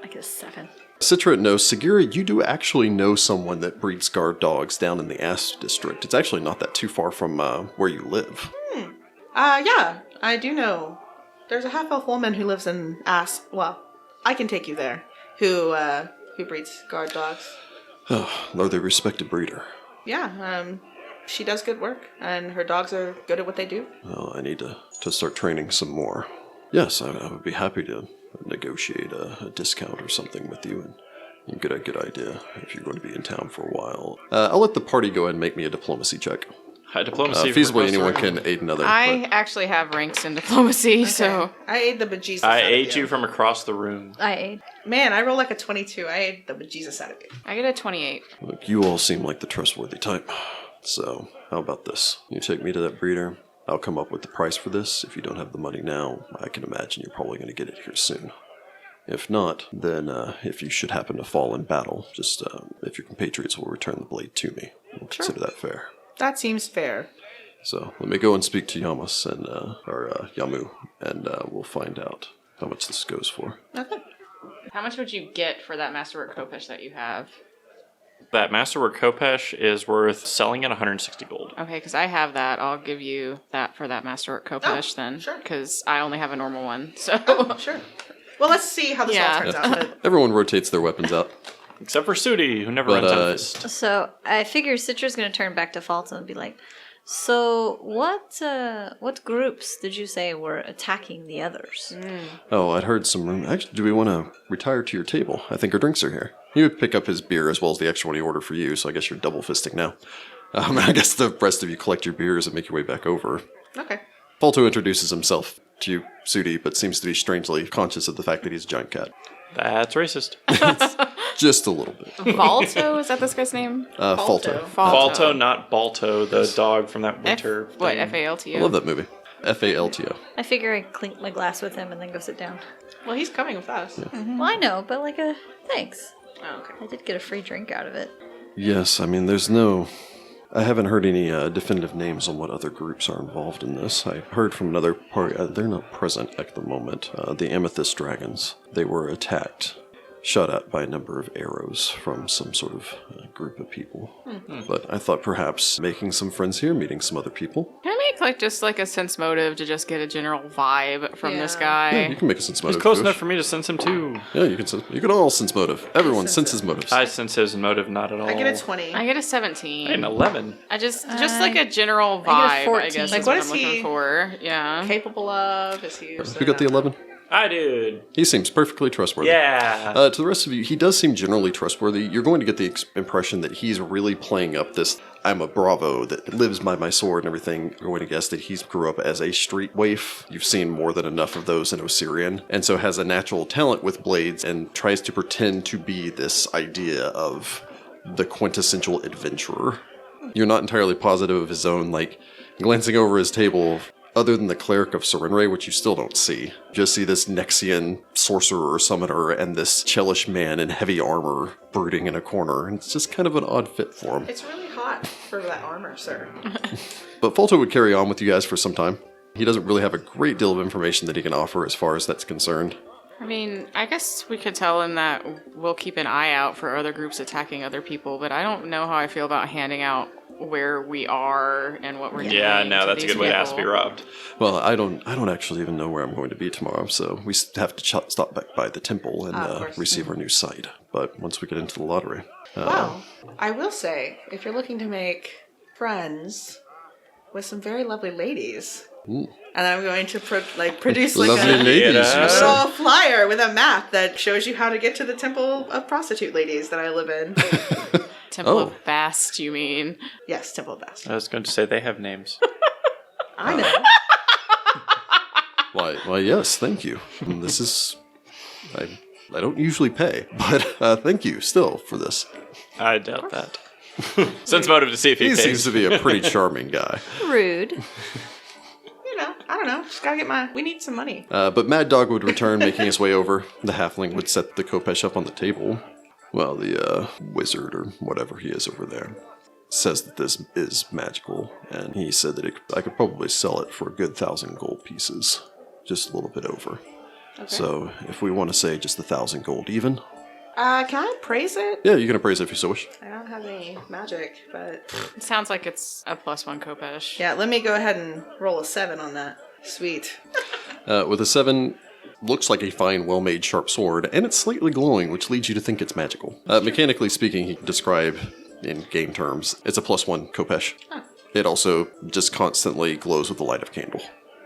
I get a 7. Citra knows, Sagira, you do actually know someone that breeds guard dogs down in the Ass district. It's actually not that too far from where you live. Yeah, I do know. There's a half-elf woman who lives in Ass. Well, I can take you there. Who breeds guard dogs. Oh, are they a respected breeder? Yeah, she does good work, and her dogs are good at what they do. Well, I need to start training some more. Yes, I would be happy to negotiate a discount or something with you, and you get a good idea if you're going to be in town for a while. I'll let the party go ahead and make me a diplomacy check. High diplomacy. Feasibly, for anyone Costa Rica. can aid another. I actually have ranks in diplomacy, so... I aid the bejesus I out of aid you from across the room. I aid. Man, I roll like a 22. I aid the bejesus out of you. I get a 28. Look, you all seem like the trustworthy type. So, how about this? You take me to that breeder. I'll come up with the price for this. If you don't have the money now, I can imagine you're probably going to get it here soon. If not, then if you should happen to fall in battle, just if your compatriots will return the blade to me. We'll consider that fair. That seems fair. So, let me go and speak to Yamas and, or Yamu, and we'll find out how much this goes for. Okay. How much would you get for that masterwork khopesh that you have? That masterwork khopesh is worth selling at 160 gold. Okay, because I have that. I'll give you that for that masterwork khopesh then. sure. Because I only have a normal one, so... Sure. Well, let's see how this all Yeah. turns out. But Everyone rotates their weapons out. Except for Sudi, who never But, runs out of fist. So I figure Citra's going to turn back to Falta and be like, so what groups did you say were attacking the others? Oh, I'd heard some room. Actually, do we want to retire to your table? I think our drinks are here. He would pick up his beer as well as the extra one he ordered for you, so I guess you're double fisting now. I guess the rest of you collect your beers and make your way back over. Okay. Falto introduces himself to you, Sudi, but seems to be strangely conscious of the fact that he's a giant cat. That's racist. Just a little bit. Balto? Is that this guy's name? Falto. Balto, not Balto, the dog from that winter. What, thing. F-A-L-T-O? I love that movie. F-A-L-T-O. I figure I clink my glass with him and then go sit down. Well, he's coming with us. Well, I know, but like a thanks. Oh, okay. I did get a free drink out of it. Yes, I mean, I haven't heard any definitive names on what other groups are involved in this. I heard from another party. They're not present at the moment. The Amethyst Dragons. They were attacked, shot at by a number of arrows from some sort of group of people. But I thought perhaps making some friends here, meeting some other people. Can I make just a sense motive to just get a general vibe from this guy? Yeah, you can make a sense motive. He's close if you enough wish. for me to sense him too. Yeah, you can all sense motive. Everyone senses motives. I sense his motive not at all. I get a 20. I get a 17. An 11. I just like a general vibe, I get a 14. guess, Like, is what what is I'm looking he for. Yeah. Capable of? Is he? Who got the 11? I did. He seems perfectly trustworthy. Yeah. To the rest of you, he does seem generally trustworthy. You're going to get the impression that he's really playing up this, I'm a bravo that lives by my sword and everything. You're going to guess that he's grew up as a street waif. You've seen more than enough of those in Osirian. And so has a natural talent with blades and tries to pretend to be this idea of the quintessential adventurer. You're not entirely positive of his own, glancing over his table. Other than the Cleric of Serenre, which you still don't see. You just see this Nexian sorcerer or summoner and this Chelish man in heavy armor brooding in a corner. And it's just kind of an odd fit for him. It's really hot for that armor, sir. But Falto would carry on with you guys for some time. He doesn't really have a great deal of information that he can offer as far as that's concerned. I mean, I guess we could tell him that we'll keep an eye out for other groups attacking other people, but I don't know how I feel about handing out where we are and what we're doing. Yeah, no, to that's a these good way to ask to be people. robbed. Well, I don't actually even know where I'm going to be tomorrow, so we have to stop back by the temple and of course. receive our new site. But once we get into the lottery. Well, I will say, if you're looking to make friends with some very lovely ladies, and I'm going to produce Lovely a ladies, you Yeah. say. little flyer with a map that shows you how to get to the temple of prostitute ladies that I live in. Temple Oh. of Bast, you mean? Yes, Temple of Bast. I was going to say they have names. I know. Why, yes, thank you. This is... I don't usually pay, but thank you still for this. I doubt that. Sense motive to see if he He pays. seems to be a pretty charming guy. Rude. I don't know. Just gotta get we need some money. But Mad Dog would return, making his way over. The halfling would set the kopesh up on the table. Well, the wizard, or whatever he is over there, says that this is magical, and he said that I could probably sell it for a good 1,000 gold pieces. Just a little bit over. Okay. So, if we want to say just 1,000 gold even, Can I praise it? yeah, you can appraise it if you so wish. I don't have any magic, but It sounds like it's a +1 kopesh. yeah, let me go ahead and roll a 7 on that. Sweet. With a 7, looks like a fine, well-made, sharp sword, and it's slightly glowing, which leads you to think it's magical. Mechanically speaking, he can describe, in game terms, it's a +1 kopesh. It also just constantly glows with the light of a candle.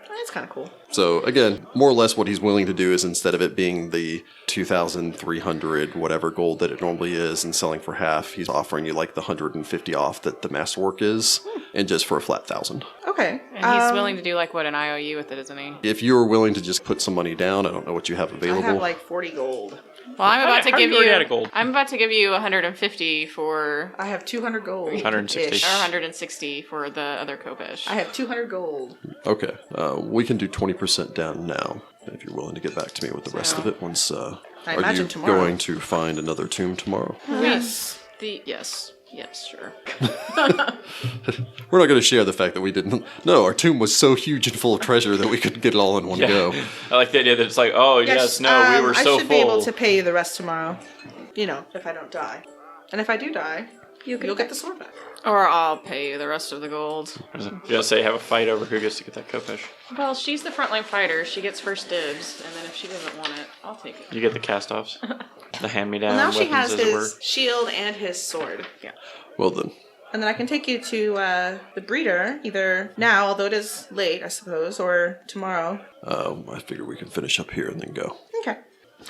That's kind of cool. So, again, more or less what he's willing to do is instead of it being the 2,300 whatever gold that it normally is and selling for half, he's offering you the 150 off that the masterwork is, and just for a flat 1,000. Okay. And he's willing to do an IOU with it, isn't he? If you're willing to just put some money down, I don't know what you have I available. have 40 gold. Well, I'm about to how give you already you. out of gold? I'm about to give you 150 for, I have 200 gold. 160. -ish. or 160 for the other kopesh. I have 200 gold. Okay, we can do 20% down now, if you're willing to get back to me with the rest of it once, are you imagine tomorrow. going to find another tomb tomorrow? Yes. Yes, sure. We're not going to share the fact that we didn't... No, our tomb was so huge and full of treasure that we couldn't get it all in one go. I like the idea that it's we were so I should full. be able to pay you the rest tomorrow. If I don't die. And if I do die, you'll get the sword back. Or I'll pay you the rest of the gold. Just say have a fight over who gets to get that kopesh. Well, she's the frontline fighter. She gets first dibs, and then if she doesn't want it, I'll take it. You get the cast-offs. The hand-me-down Well, now weapons, she has as it were. his shield and his sword. Yeah. Well then, And then I can take you to the breeder, either now, although it is late, I suppose, or tomorrow. I figure we can finish up here and then go. Okay.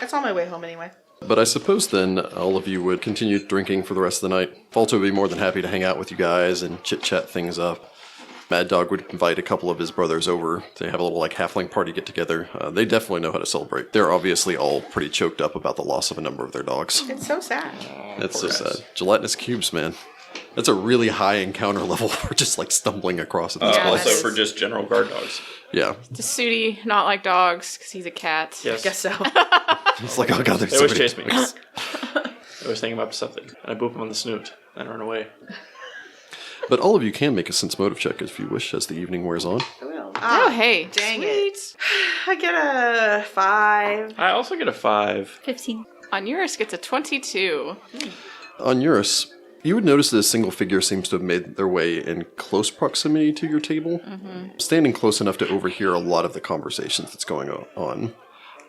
That's on my way home anyway. But I suppose then all of you would continue drinking for the rest of the night. Falto would be more than happy to hang out with you guys and chit-chat things up. Mad Dog would invite a couple of his brothers over. They have a little halfling party get together. They definitely know how to celebrate. They're obviously all pretty choked up about the loss of a number of their dogs. It's so sad. It's so sad. Gelatinous cubes, man. That's a really high encounter level for just stumbling across at this Yeah, place. Also for just general guard dogs. Yeah. Does Sudi not like dogs because he's a cat? Yes. I guess so. It's like, oh god, there's They so always many chase me. dogs. I always think I'm up to something. And I boop them on the snoot. Then run away. But all of you can make a sense motive check if you wish as the evening wears on. I will. Oh, hey. Dang Sweet. it. I get a 5. I also get a 5. 15. Onuris gets a 22. On Eurus, you would notice that a single figure seems to have made their way in close proximity to your table, standing close enough to overhear a lot of the conversations that's going on.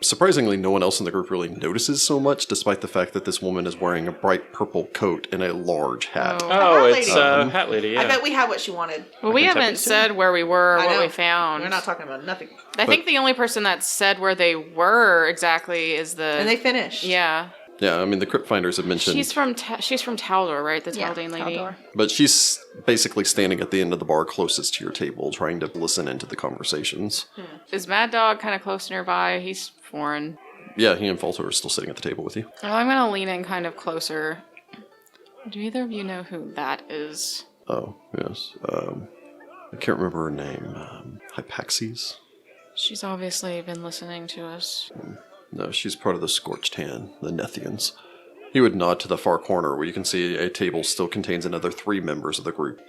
Surprisingly, no one else in the group really notices so much, despite the fact that this woman is wearing a bright purple coat and a large hat. Oh, hat it's lady. Hat Lady, yeah. I bet we have what she wanted. Well, we Akhentepi haven't too. said where we were or I what know. we found. We're not talking about nothing. I think the only person that said where they were exactly is the... And they finished. Yeah. Yeah, I mean, the Crypt Finders have mentioned... She's from Taldor, right? The Taldane lady. Taldor. But she's basically standing at the end of the bar closest to your table, trying to listen into the conversations. Is Mad Dog kind of close nearby? He's foreign. Yeah, he and Falter are still sitting at the table with you. Well, I'm going to lean in kind of closer. Do either of you know who that is? Oh, yes. I can't remember her name. Hypaxes? She's obviously been listening to us. No, she's part of the Scorched Hand, the Nethians. He would nod to the far corner where you can see a table still contains another 3 members of the group.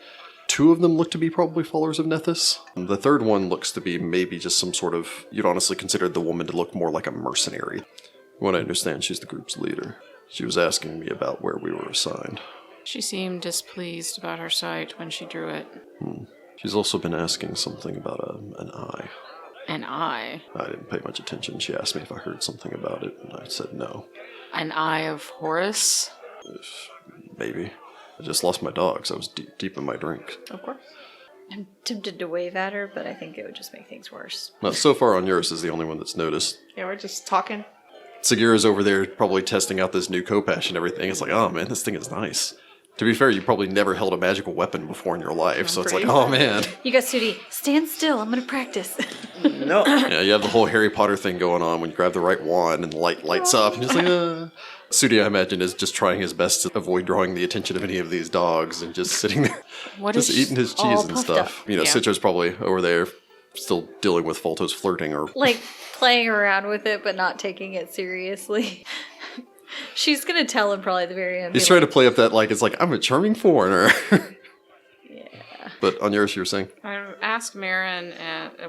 2 of them look to be probably followers of Nethys. The third one looks to be maybe just some sort of... You'd honestly consider the woman to look more like a mercenary. What I understand, she's the group's leader. She was asking me about where we were assigned. She seemed displeased about her sight when she drew it. She's also been asking something about an eye. An eye. I didn't pay much attention. She asked me if I heard something about it, and I said no. An eye of Horus? Maybe. I just lost my dogs. I was deep in my drink. Of course. I'm tempted to wave at her, but I think it would just make things worse. Now, so far, Onuris is the only one that's noticed. Yeah, we're just talking. Sagira's over there probably testing out this new Kopesh and everything. It's like, oh man, this thing is nice. To be fair, you probably never held a magical weapon before in your life, so it's like, oh man. You got Sudi. Stand still. I'm gonna practice. No. Yeah, you have the whole Harry Potter thing going on when you grab the right wand and the light lights up, and just like, Sudi, I imagine, is just trying his best to avoid drawing the attention of any of these dogs and just sitting there, What just is eating his all cheese and puffed stuff. up. You know, Yeah. Citra's probably over there still dealing with Falto's flirting or... Like playing around with it, but not taking it seriously. She's gonna tell him probably at the very end. He's trying to play up that, like, it's like, I'm a charming foreigner. Yeah. But Onuris, you were saying? I asked Marin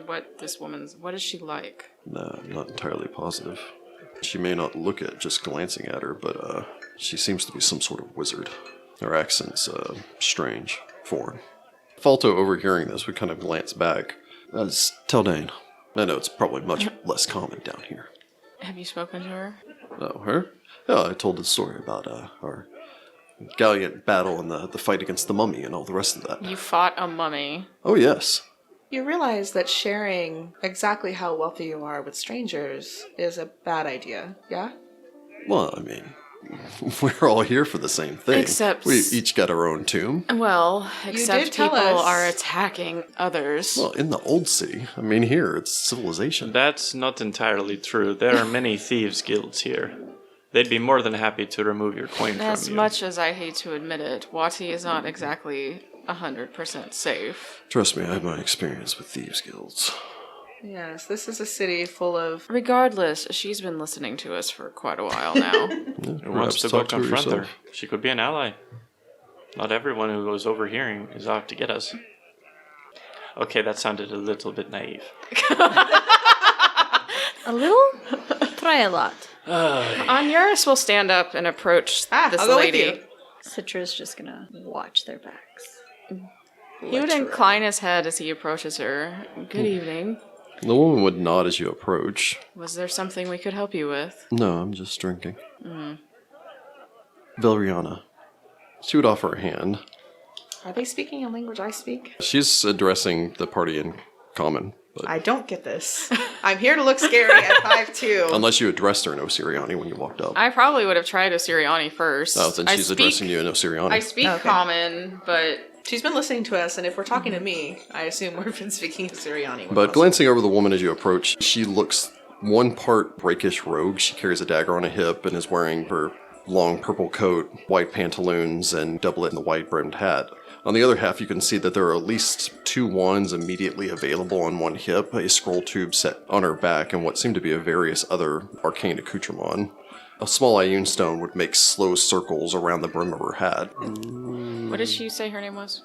what is she like? No, I'm not entirely positive. She may not look it just glancing at her, but she seems to be some sort of wizard. Her accent's strange, foreign. Falto, overhearing this, would kind of glance back. That's Taldane. I know it's probably much less common down here. Have you spoken to her? Oh, her? Yeah, I told the story about our gallant battle and the fight against the mummy and all the rest of that. You fought a mummy. Oh, yes. You realize that sharing exactly how wealthy you are with strangers is a bad idea, yeah? Well, I mean, we're all here for the same thing. Except- we each got our own tomb. Well, did except tell people us. are attacking others. Well, in the old city. I mean, here, it's civilization. That's not entirely true. There are many thieves' guilds here. They'd be more than happy to remove your coin As from you. much as I hate to admit it, Wati is not exactly 100% safe. Trust me, I have my experience with thieves' guilds. Yes, this is a city full of... Regardless, she's been listening to us for quite a while now. Who wants to go confront her? She could be an ally. Not everyone who goes overhearing is out to get us. Okay, that sounded a little bit naive. A little? Try a lot. Onuris will stand up and approach this I'll go with lady. you. Citra's just gonna watch their backs. He would incline his head as he approaches her. Good evening. The woman would nod as you approach. Was there something we could help you with? No, I'm just drinking. Valeriana. She would offer a hand. Are they speaking a language I speak? She's addressing the party in common. But I don't get this. I'm here to look scary at 5'2". unless you addressed her in Osiriani when you walked up. I probably would have tried Osiriani first. Oh, then she's addressing you in Osiriani. I speak Okay. Common, but She's been listening to us, and if we're talking to me, I assume we've been speaking to Siriani. But glancing over the woman as you approach, she looks one part rakish rogue. She carries a dagger on a hip and is wearing her long purple coat, white pantaloons, and doublet and the wide-brimmed hat. On the other half, you can see that there are at least 2 wands immediately available on one hip, a scroll tube set on her back, and what seem to be various other arcane accoutrements. A small Ioun stone would make slow circles around the brim of her hat. what did she say her name was?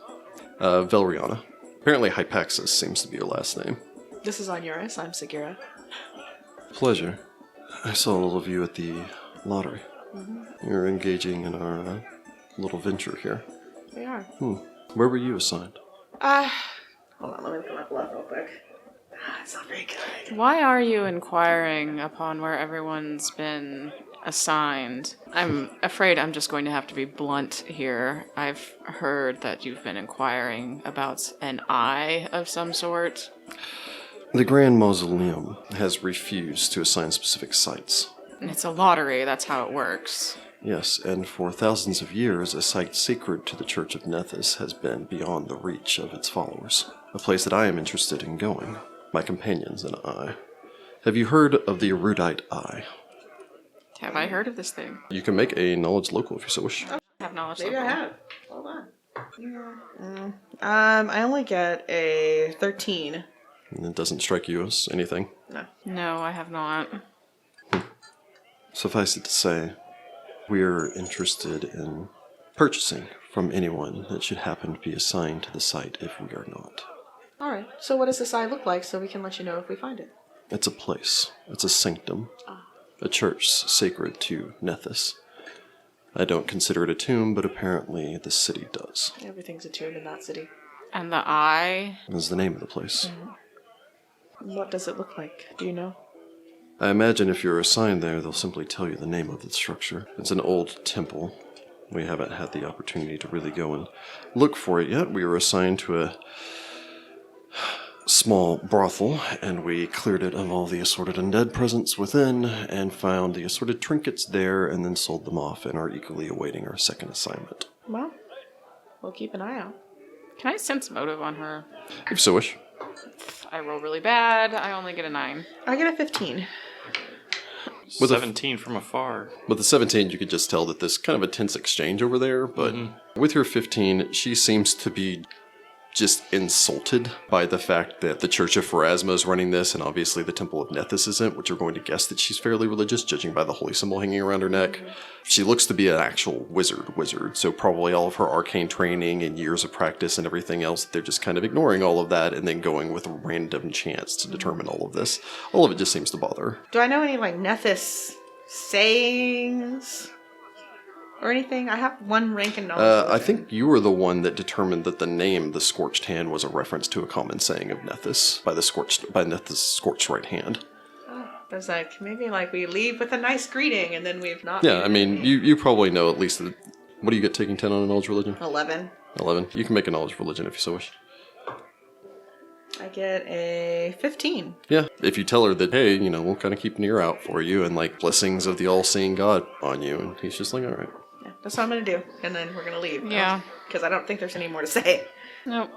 Velriana. Apparently Hypaxis seems to be her last name. This is Onuris. I'm Sagira. Pleasure. I saw a little of you at the lottery. You're engaging in our little venture here. We are. Where were you assigned? Hold on, let me look at my bluff real quick. It's not very good. Why are you inquiring upon where everyone's been assigned? I'm afraid I'm just going to have to be blunt here. I've heard that you've been inquiring about an eye of some sort. The Grand Mausoleum has refused to assign specific sites. It's a lottery, that's how it works. Yes, and for thousands of years, a site sacred to the Church of Nethys has been beyond the reach of its followers. A place that I am interested in going. My companions and I. Have you heard of the Erudite Eye? Have I heard of this thing? You can make a knowledge local if you so wish. I have knowledge. Maybe local. I have. Hold on. I only get a 13. And it doesn't strike you as anything. No, I have not. Suffice it to say, we're interested in purchasing from anyone that should happen to be assigned to the site if we are not. All right. So what does this eye look like so we can let you know if we find it? It's a place. It's a sanctum. A church sacred to Nethys. I don't consider it a tomb, but apparently the city does. Everything's a tomb in that city. And the eye? Is the name of the place. What does it look like? Do you know? I imagine if you're assigned there, they'll simply tell you the name of the structure. It's an old temple. We haven't had the opportunity to really go and look for it yet. We were assigned to a small brothel, and we cleared it of all the assorted undead presence within, and found the assorted trinkets there, and then sold them off, and are eagerly awaiting our second assignment. Well, we'll keep an eye out. Can I sense motive on her? If you so wish. I roll really bad. I only get a 9. I get a 15. With a 17 from afar. With the 17, you could just tell that there's kind of a tense exchange over there, but with her 15, she seems to be just insulted by the fact that the Church of Pharasma is running this, and obviously the Temple of Nethys isn't, which you're going to guess that she's fairly religious, judging by the holy symbol hanging around her neck. She looks to be an actual wizard, so probably all of her arcane training and years of practice and everything else, they're just kind of ignoring all of that and then going with a random chance to determine all of this. All of it just seems to bother her. Do I know any, Nethys sayings? Or anything? I have one rank in knowledge. I think you were the one that determined that the name the Scorched Hand was a reference to a common saying of Nethys by Nethys' scorched right hand. I was like, maybe we leave with a nice greeting and then we've not. Yeah, I mean, you probably know at least. What do you get taking 10 on a knowledge religion? 11. 11. You can make a knowledge religion if you so wish. I get a 15. Yeah, if you tell her that, hey, we'll kind of keep an ear out for you and blessings of the all-seeing God on you, and he's just like, all right. Yeah, that's what I'm going to do. And then we're going to leave. Yeah. Because I don't think there's any more to say. Nope.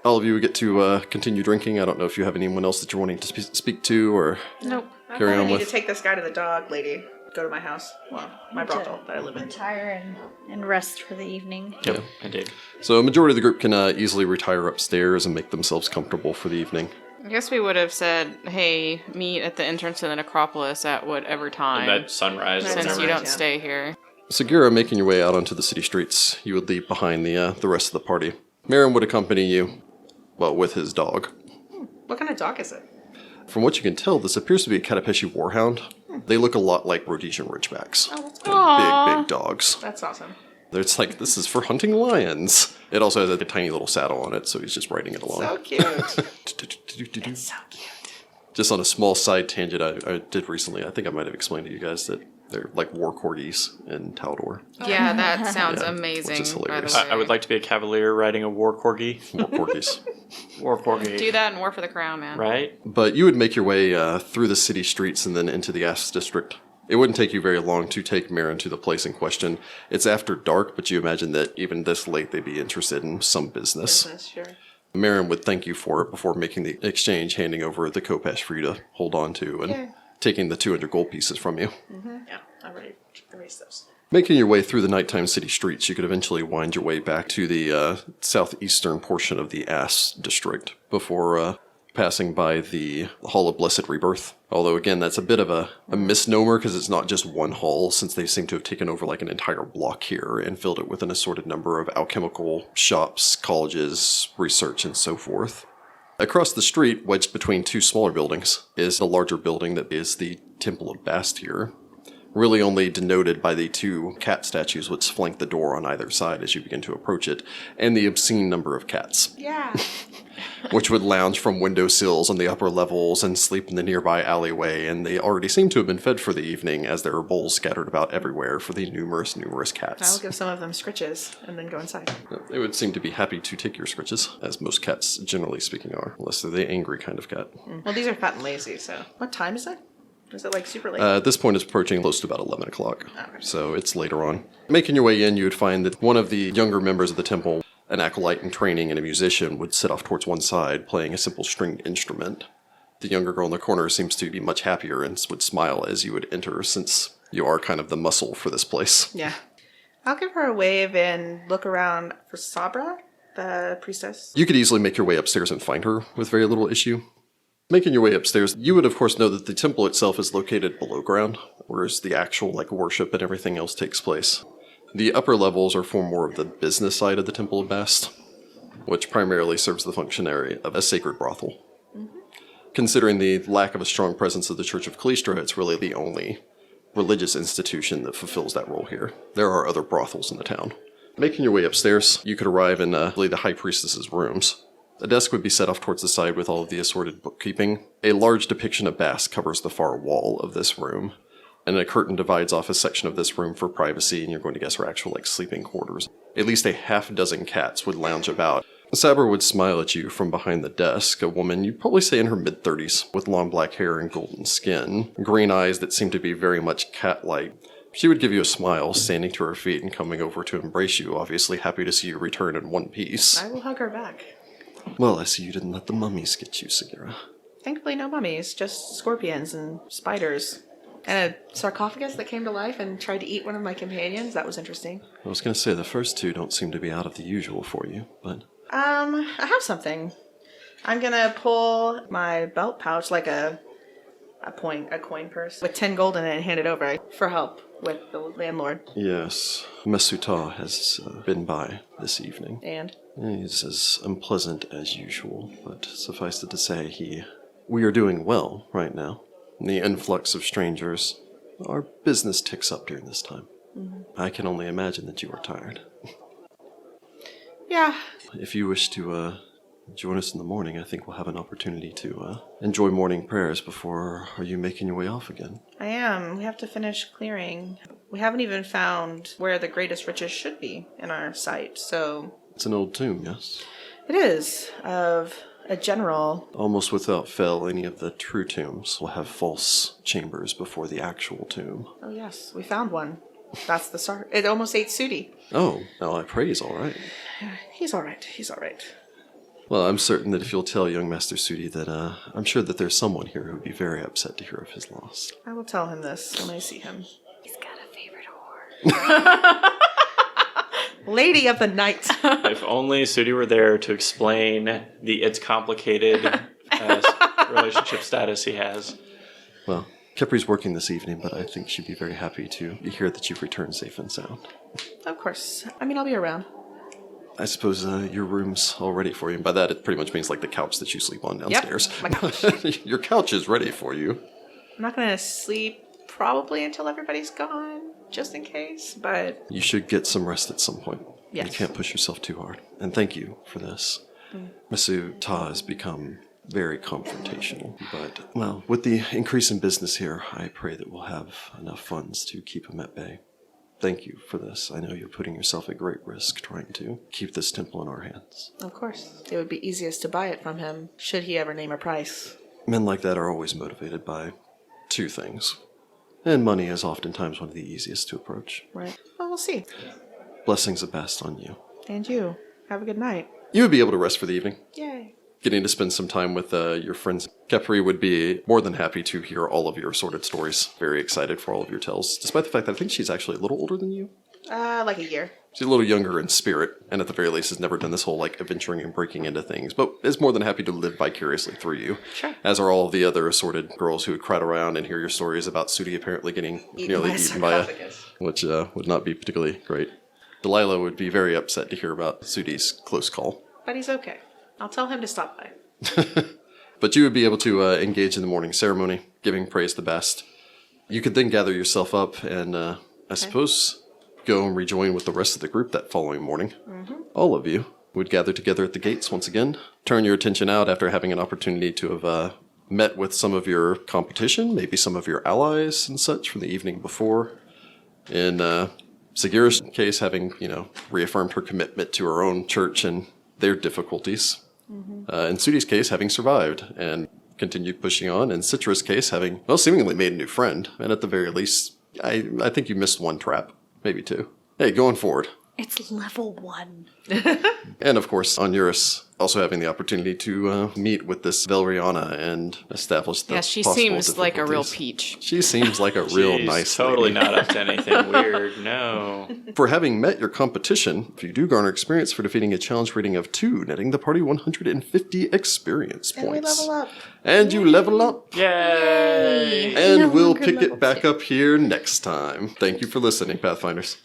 All of you would get to continue drinking. I don't know if you have anyone else that you're wanting to speak to or Nope. carry on I need with. to take this guy to the dog lady. Go to my house. Well, my brothel that I live in. Retire and rest for the evening. Yep, I did. So a majority of the group can easily retire upstairs and make themselves comfortable for the evening. I guess we would have said, hey, meet at the entrance to the necropolis at whatever time. At sunrise. Since Sunrise, you don't yeah. stay here. Sagira, making your way out onto the city streets, you would leave behind the rest of the party. Marin would accompany you, with his dog. What kind of dog is it? From what you can tell, this appears to be a Catapeshi warhound. They look a lot like Rhodesian Ridgebacks. Oh, that's They're Aww. big dogs. That's awesome. It's like, this is for hunting lions. It also has a tiny little saddle on it, so he's just riding it along. So cute. So cute. Just on a small side tangent, I did recently, I think I might have explained to you guys that they're like war corgis in Taldor. Yeah, that sounds Yeah, amazing. which is by the hilarious. way. I would like to be a cavalier riding a war corgi. War corgis. War for Gate. Do that and war for the crown, man. Right? But you would make your way through the city streets and then into the Ass District. It wouldn't take you very long to take Marin to the place in question. It's after dark, but you imagine that even this late they'd be interested in some business. Sure. Marin would thank you for it before making the exchange, handing over the kopesh for you to hold on to and taking the 200 gold pieces from you. Yeah, I already erased those. Making your way through the nighttime city streets, you could eventually wind your way back to the southeastern portion of the Ass District before passing by the Hall of Blessed Rebirth. Although, again, that's a bit of a misnomer because it's not just one hall, since they seem to have taken over like an entire block here and filled it with an assorted number of alchemical shops, colleges, research, and so forth. Across the street, wedged between two smaller buildings, is the larger building that is the Temple of Bast here. Really only denoted by the two cat statues which flank the door on either side as you begin to approach it, and the obscene number of cats. Yeah. Which would lounge from windowsills on the upper levels and sleep in the nearby alleyway, and they already seem to have been fed for the evening, as there are bowls scattered about everywhere for the numerous cats. I'll give some of them scritches and then go inside. They would seem to be happy to take your scritches, as most cats, generally speaking, are, unless they're the angry kind of cat. Well, these are fat and lazy, so. What time is it? Is it like super late? At this point, it's approaching close to about 11 o'clock, Okay. so it's later on. Making your way in, you would find that one of the younger members of the temple, an acolyte in training and a musician, would sit off towards one side, playing a simple stringed instrument. The younger girl in the corner seems to be much happier and would smile as you would enter, since you are kind of the muscle for this place. Yeah. I'll give her a wave and look around for Sabra, the priestess. You could easily make your way upstairs and find her with very little issue. Making your way upstairs, you would of course know that the temple itself is located below ground, whereas the actual worship and everything else takes place. The upper levels are for more of the business side of the Temple of Bast, which primarily serves the functionary of a sacred brothel. Considering the lack of a strong presence of the Church of Callistra, it's really the only religious institution that fulfills that role here. There are other brothels in the town. Making your way upstairs, you could arrive in the High Priestess's rooms. A desk would be set off towards the side with all of the assorted bookkeeping. A large depiction of Bast covers the far wall of this room, and a curtain divides off a section of this room for privacy, and you're going to guess are actual sleeping quarters. At least a half-dozen cats would lounge about. Sabra would smile at you from behind the desk, a woman you'd probably say in her mid-30s, with long black hair and golden skin, green eyes that seem to be very much cat-like. She would give you a smile, standing to her feet and coming over to embrace you, obviously happy to see you return in one piece. I will hug her back. Well, I see you didn't let the mummies get you, Sagira. Thankfully, no mummies, just scorpions and spiders. And a sarcophagus that came to life and tried to eat one of my companions. That was interesting. I was going to say, the first two don't seem to be out of the usual for you, but... I have something. I'm going to pull my belt pouch like a coin purse with 10 gold in it and hand it over for help with the landlord. Yes, Mesuta has been by this evening. And? He's as unpleasant as usual, but suffice it to say, we are doing well right now. The influx of strangers, our business ticks up during this time. Mm-hmm. I can only imagine that you are tired. Yeah. If you wish to join us in the morning, I think we'll have an opportunity to enjoy morning prayers before. Are you making your way off again? I am. We have to finish clearing. We haven't even found where the greatest riches should be in our site, so... It's an old tomb, yes? It is, of a general. Almost without fail, any of the true tombs will have false chambers before the actual tomb. Oh yes, we found one. That's the start. It almost ate Sudi. Oh, now I pray he's all right. He's all right. He's all right. Well, I'm certain that if you'll tell young Master Sudi that I'm sure that there's someone here who would be very upset to hear of his loss. I will tell him this when I see him. He's got a favorite whore. Lady of the night. If only Sudi were there to explain the it's complicated relationship status he has. Well, Kepri's working this evening, but I think she'd be very happy to hear that you've returned safe and sound. Of course. I mean, I'll be around. I suppose your room's all ready for you. By that, it pretty much means like the couch that you sleep on downstairs. Yep, my couch. Your couch is ready for you. I'm not going to sleep probably until everybody's gone, just in case, but... You should get some rest at some point. Yes. You can't push yourself too hard. And thank you for this. Masu Ta has become very confrontational, but, well, with the increase in business here, I pray that we'll have enough funds to keep him at bay. thank you for this. I know you're putting yourself at great risk trying to keep this temple in our hands. Of course. It would be easiest to buy it from him, should he ever name a price. Men like that are always motivated by two things. And money is oftentimes one of the easiest to approach. Right. Well, we'll see. Blessings of best on you. And you. Have a good night. You would be able to rest for the evening. Yay. Getting to spend some time with your friends. Kepri would be more than happy to hear all of your assorted stories. Very excited for all of your tales, despite the fact that I think she's actually a little older than you. Like a year. She's a little younger in spirit, and at the very least has never done this whole, adventuring and breaking into things, but is more than happy to live vicariously through you. Sure. As are all of the other assorted girls who would crowd around and hear your stories about Sudi apparently getting nearly eaten by a... which would not be particularly great. Delilah would be very upset to hear about Sudi's close call. But he's okay. I'll tell him to stop by. But you would be able to engage in the morning ceremony, giving praise the best. You could then gather yourself up and, I suppose, go and rejoin with the rest of the group that following morning. Mm-hmm. All of you would gather together at the gates once again, turn your attention out after having an opportunity to have met with some of your competition, maybe some of your allies and such from the evening before. In Sagira's case, having, reaffirmed her commitment to her own church and their difficulties. Mm-hmm. In Sudi's case, having survived and continued pushing on. In Citra's case, having, seemingly made a new friend. And at the very least, I think you missed one trap. Maybe two. Hey, going forward. It's level 1. And of course, Onuris also having the opportunity to meet with this Velriana and establish the she possible seems like a real difficulties. peach. She seems like a real She's nice totally lady. not up to anything weird, no. For having met your competition, if you do garner experience for defeating a challenge rating of 2, netting the party 150 experience points. And we level up. And you level up. Yay! And No we'll longer pick level it back 2. up here next time. Thank you for listening, Pathfinders.